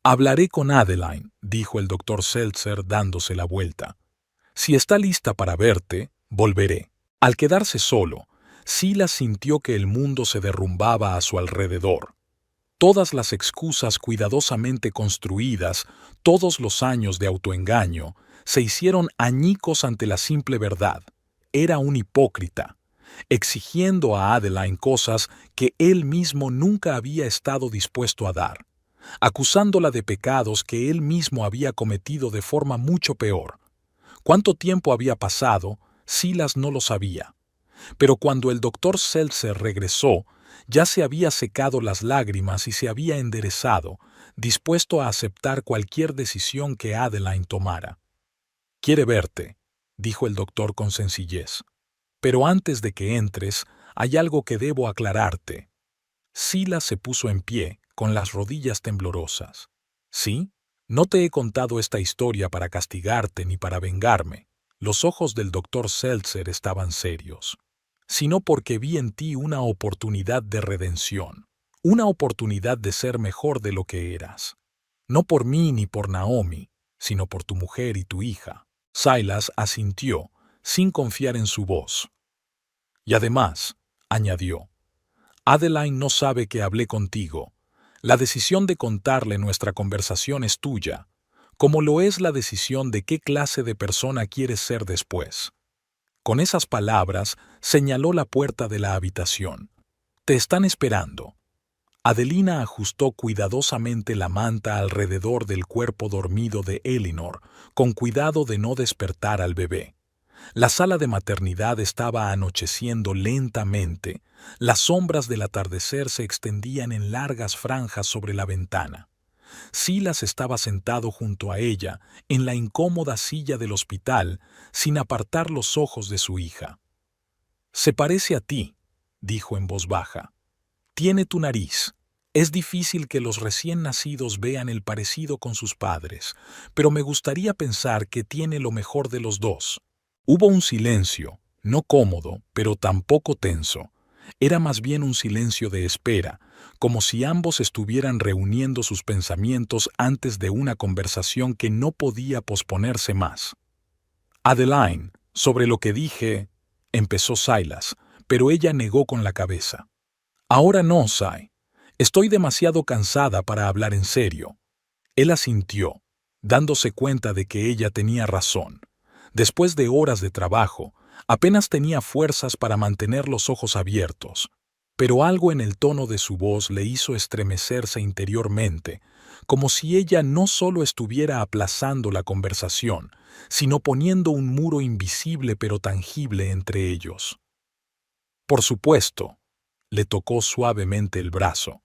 Hablaré con Adeline, dijo el doctor Seltzer dándose la vuelta. Si está lista para verte, volveré. Al quedarse solo, Silas sintió que el mundo se derrumbaba a su alrededor. Todas las excusas cuidadosamente construidas, todos los años de autoengaño, se hicieron añicos ante la simple verdad. Era un hipócrita, exigiendo a Adeline cosas que él mismo nunca había estado dispuesto a dar, acusándola de pecados que él mismo había cometido de forma mucho peor. ¿Cuánto tiempo había pasado? Silas no lo sabía. Pero cuando el doctor Seltzer regresó, ya se había secado las lágrimas y se había enderezado, dispuesto a aceptar cualquier decisión que Adeline tomara. «Quiere verte», dijo el doctor con sencillez. «Pero antes de que entres, hay algo que debo aclararte». Silas se puso en pie, con las rodillas temblorosas. «¿Sí? No te he contado esta historia para castigarte ni para vengarme». Los ojos del doctor Seltzer estaban serios. «Sino porque vi en ti una oportunidad de redención, una oportunidad de ser mejor de lo que eras. No por mí ni por Naomi, sino por tu mujer y tu hija». Silas asintió, sin confiar en su voz. «Y además», añadió, «Adeline no sabe que hablé contigo. La decisión de contarle nuestra conversación es tuya, como lo es la decisión de qué clase de persona quieres ser después». Con esas palabras señaló la puerta de la habitación. «Te están esperando». Adelina ajustó cuidadosamente la manta alrededor del cuerpo dormido de Elinor, con cuidado de no despertar al bebé. La sala de maternidad estaba anocheciendo lentamente. Las sombras del atardecer se extendían en largas franjas sobre la ventana. Silas estaba sentado junto a ella, en la incómoda silla del hospital, sin apartar los ojos de su hija. «Se parece a ti», dijo en voz baja. «Tiene tu nariz. Es difícil que los recién nacidos vean el parecido con sus padres, pero me gustaría pensar que tiene lo mejor de los dos». Hubo un silencio, No cómodo, pero tampoco tenso. Era más bien un silencio de espera, como si ambos estuvieran reuniendo sus pensamientos antes de una conversación que no podía posponerse más. Adeline, sobre lo que dije, empezó Silas, pero ella negó con la cabeza. Ahora no, Sai. Estoy demasiado cansada para hablar en serio. Él asintió, dándose cuenta de que ella tenía razón. Después de horas de trabajo, apenas tenía fuerzas para mantener los ojos abiertos, pero algo en el tono de su voz le hizo estremecerse interiormente, como si ella no solo estuviera aplazando la conversación, sino poniendo un muro invisible pero tangible entre ellos. Por supuesto, le tocó suavemente el brazo.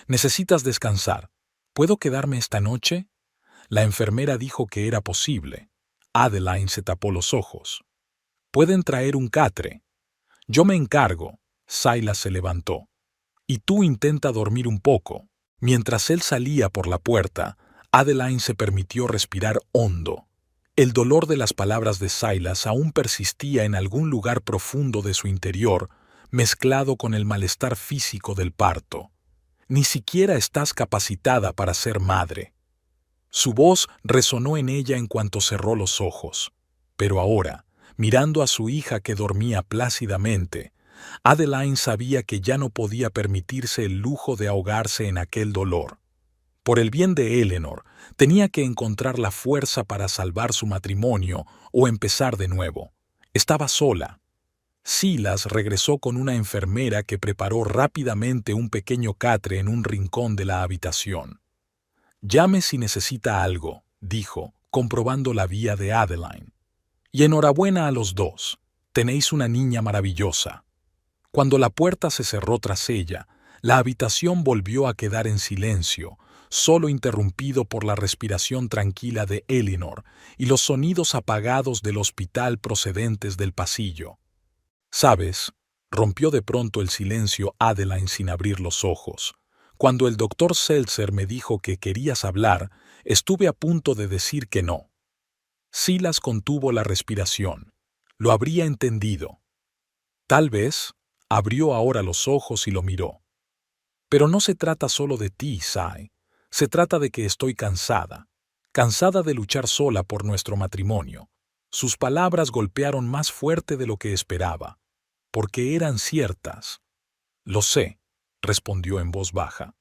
Necesitas descansar. ¿Puedo quedarme esta noche? La enfermera dijo que era posible. Adeline se tapó los ojos. Pueden traer un catre. Yo me encargo. Silas se levantó. Y tú intenta dormir un poco. Mientras él salía por la puerta, Adeline se permitió respirar hondo. El dolor de las palabras de Silas aún persistía en algún lugar profundo de su interior, mezclado con el malestar físico del parto. Ni siquiera estás capacitada para ser madre. Su voz resonó en ella en cuanto cerró los ojos. Pero ahora, mirando a su hija que dormía plácidamente, Adeline sabía que ya no podía permitirse el lujo de ahogarse en aquel dolor. Por el bien de Eleanor, tenía que encontrar la fuerza para salvar su matrimonio o empezar de nuevo. Estaba sola. Silas regresó con una enfermera que preparó rápidamente un pequeño catre en un rincón de la habitación. «Llame si necesita algo», dijo, comprobando la vía de Adeline. «Y enhorabuena a los dos. Tenéis una niña maravillosa». Cuando la puerta se cerró tras ella, la habitación volvió a quedar en silencio, solo interrumpido por la respiración tranquila de Eleanor y los sonidos apagados del hospital procedentes del pasillo. «¿Sabes?», rompió de pronto el silencio Adeline sin abrir los ojos. «Cuando el doctor Seltzer me dijo que querías hablar, estuve a punto de decir que no». Silas contuvo la respiración. Lo habría entendido. Tal vez abrió ahora los ojos y lo miró. «Pero no se trata solo de ti, Sai. Se trata de que estoy cansada. Cansada de luchar sola por nuestro matrimonio». Sus palabras golpearon más fuerte de lo que esperaba, porque eran ciertas. «Lo sé», respondió en voz baja.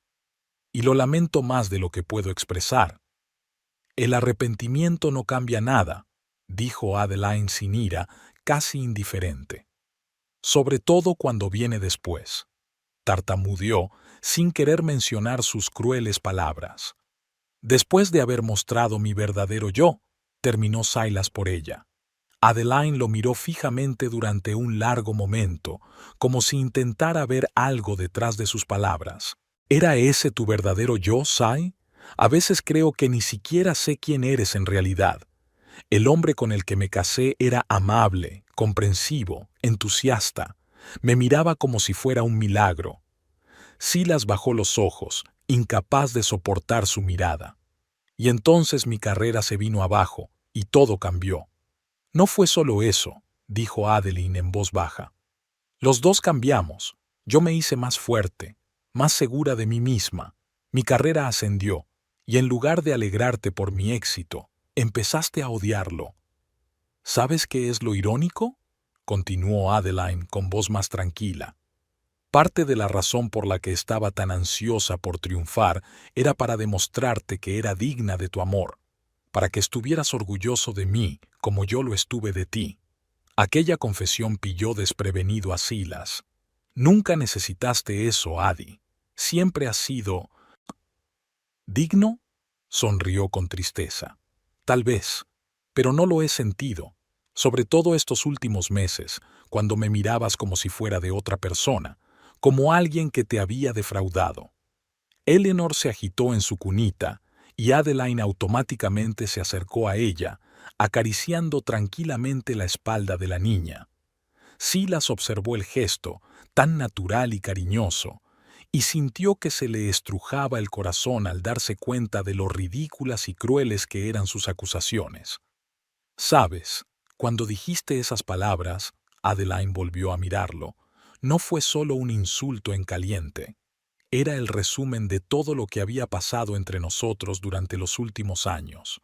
«Y lo lamento más de lo que puedo expresar». «El arrepentimiento no cambia nada», dijo Adeline sin ira, casi indiferente. «Sobre todo cuando viene después». Tartamudeó, sin querer mencionar sus crueles palabras. «Después de haber mostrado mi verdadero yo», terminó Silas por ella. Adeline lo miró fijamente durante un largo momento, como si intentara ver algo detrás de sus palabras. «¿Era ese tu verdadero yo, Sai? A veces creo que ni siquiera sé quién eres en realidad. El hombre con el que me casé era amable, comprensivo, entusiasta. Me miraba como si fuera un milagro». Silas bajó los ojos, incapaz de soportar su mirada. «Y entonces mi carrera se vino abajo, y todo cambió». «No fue solo eso», dijo Adeline en voz baja. «Los dos cambiamos. Yo me hice más fuerte, más segura de mí misma. Mi carrera ascendió, y en lugar de alegrarte por mi éxito, empezaste a odiarlo». «¿Sabes qué es lo irónico?», continuó Adeline con voz más tranquila. «Parte de la razón por la que estaba tan ansiosa por triunfar era para demostrarte que era digna de tu amor, para que estuvieras orgulloso de mí como yo lo estuve de ti». Aquella confesión pilló desprevenido a Silas. «Nunca necesitaste eso, Adi. Siempre has sido...» «¿Digno?», sonrió con tristeza. «Tal vez, pero no lo he sentido, sobre todo estos últimos meses, cuando me mirabas como si fuera de otra persona, como alguien que te había defraudado». Eleanor se agitó en su cunita, y Adeline automáticamente se acercó a ella, acariciando tranquilamente la espalda de la niña. Silas observó el gesto, tan natural y cariñoso, y sintió que se le estrujaba el corazón al darse cuenta de lo ridículas y crueles que eran sus acusaciones. «Sabes, cuando dijiste esas palabras, Adeline volvió a mirarlo. No fue solo un insulto en caliente. Era el resumen de todo lo que había pasado entre nosotros durante los últimos años.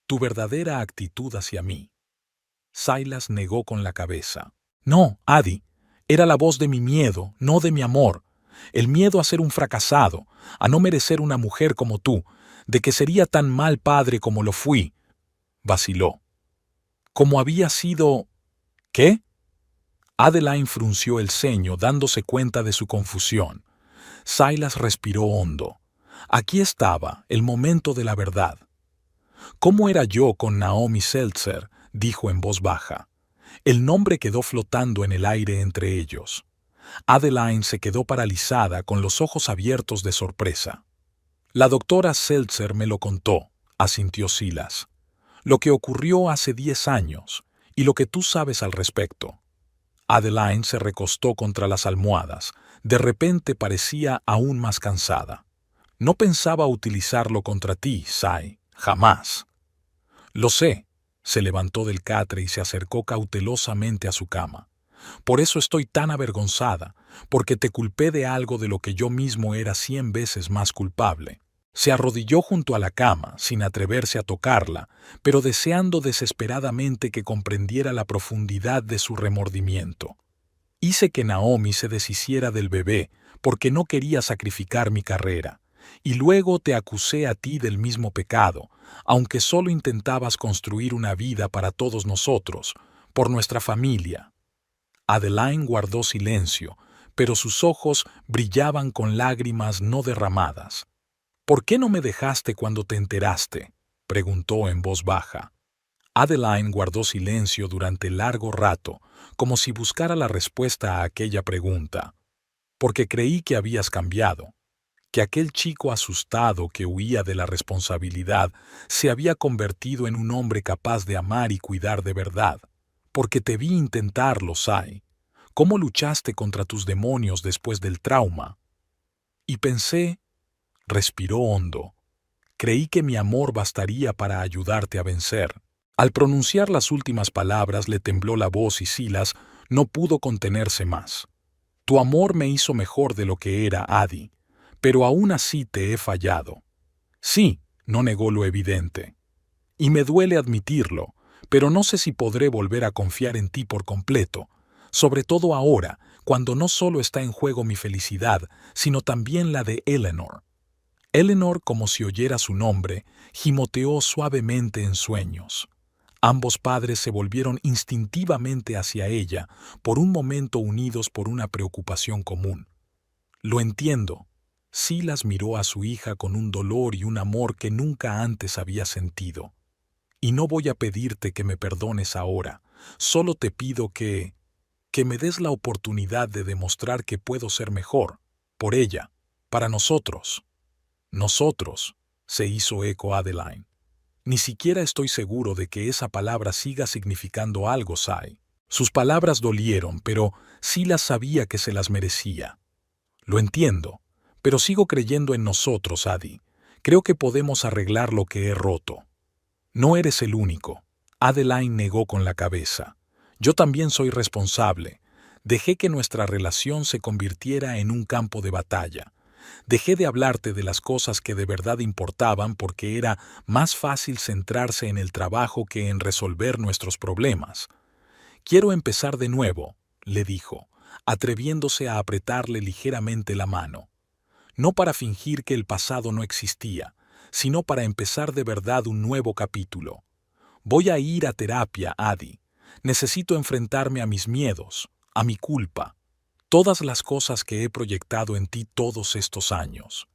Tu verdadera actitud hacia mí. Silas negó con la cabeza. No, Adi. Era la voz de mi miedo, no de mi amor. El miedo a ser un fracasado, a no merecer una mujer como tú, de que sería tan mal padre como lo fui. Vaciló. Como había sido... ¿Qué? Adeline frunció el ceño, dándose cuenta de su confusión. Silas respiró hondo. Aquí estaba, el momento de la verdad. ¿Cómo era yo con Naomi Seltzer?, dijo en voz baja. El nombre quedó flotando en el aire entre ellos. Adeline se quedó paralizada, con los ojos abiertos de sorpresa. La doctora Seltzer me lo contó, asintió Silas. Lo que ocurrió hace 10 años, y lo que tú sabes al respecto. Adeline se recostó contra las almohadas. De repente parecía aún más cansada. No pensaba utilizarlo contra ti, Sai, jamás. Lo sé. Se levantó del catre y se acercó cautelosamente a su cama. Por eso estoy tan avergonzada, porque te culpé de algo de lo que yo mismo era 100 veces más culpable. Se arrodilló junto a la cama, sin atreverse a tocarla, pero deseando desesperadamente que comprendiera la profundidad de su remordimiento. Hice que Naomi se deshiciera del bebé, porque no quería sacrificar mi carrera, y luego te acusé a ti del mismo pecado, aunque solo intentabas construir una vida para todos nosotros, por nuestra familia. Adeline guardó silencio, pero sus ojos brillaban con lágrimas no derramadas. ¿Por qué no me dejaste cuando te enteraste?, preguntó en voz baja. Adeline guardó silencio durante largo rato, como si buscara la respuesta a aquella pregunta. Porque creí que habías cambiado, que aquel chico asustado que huía de la responsabilidad se había convertido en un hombre capaz de amar y cuidar de verdad. Porque te vi intentarlo, Sai. ¿Cómo luchaste contra tus demonios después del trauma? Y pensé... Respiró hondo. Creí que mi amor bastaría para ayudarte a vencer. Al pronunciar las últimas palabras le tembló la voz y Silas no pudo contenerse más. Tu amor me hizo mejor de lo que era, Adi, pero aún así te he fallado. Sí, no negó lo evidente. Y me duele admitirlo, pero no sé si podré volver a confiar en ti por completo, sobre todo ahora, cuando no solo está en juego mi felicidad, sino también la de Eleanor. Eleanor, como si oyera su nombre, gimoteó suavemente en sueños. Ambos padres se volvieron instintivamente hacia ella, por un momento unidos por una preocupación común. Lo entiendo. Silas miró a su hija con un dolor y un amor que nunca antes había sentido. Y no voy a pedirte que me perdones ahora, solo te pido que me des la oportunidad de demostrar que puedo ser mejor, por ella, para nosotros. Nosotros, se hizo eco Adeline. Ni siquiera estoy seguro de que esa palabra siga significando algo, Sai. Sus palabras dolieron, pero Silas sabía que se las merecía. Lo entiendo, pero sigo creyendo en nosotros, Adi. Creo que podemos arreglar lo que he roto. No eres el único. Adeline negó con la cabeza. Yo también soy responsable. Dejé que nuestra relación se convirtiera en un campo de batalla. Dejé de hablarte de las cosas que de verdad importaban porque era más fácil centrarse en el trabajo que en resolver nuestros problemas. Quiero empezar de nuevo, le dijo, atreviéndose a apretarle ligeramente la mano. No para fingir que el pasado no existía, sino para empezar de verdad un nuevo capítulo. Voy a ir a terapia, Adi. Necesito enfrentarme a mis miedos, a mi culpa. Todas las cosas que he proyectado en ti todos estos años.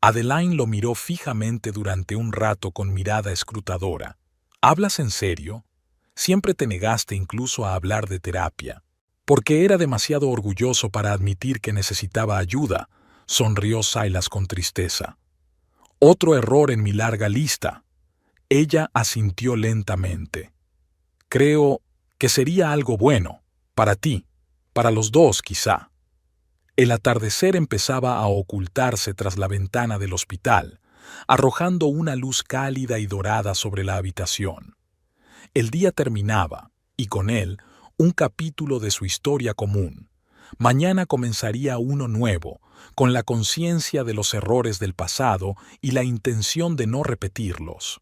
Adeline lo miró fijamente durante un rato con mirada escrutadora. ¿Hablas en serio? Siempre te negaste incluso a hablar de terapia. Porque era demasiado orgulloso para admitir que necesitaba ayuda, sonrió Silas con tristeza. Otro error en mi larga lista. Ella asintió lentamente. Creo que sería algo bueno, para ti. Para los dos, quizá. El atardecer empezaba a ocultarse tras la ventana del hospital, arrojando una luz cálida y dorada sobre la habitación. El día terminaba, y con él, un capítulo de su historia común. Mañana comenzaría uno nuevo, con la conciencia de los errores del pasado y la intención de no repetirlos.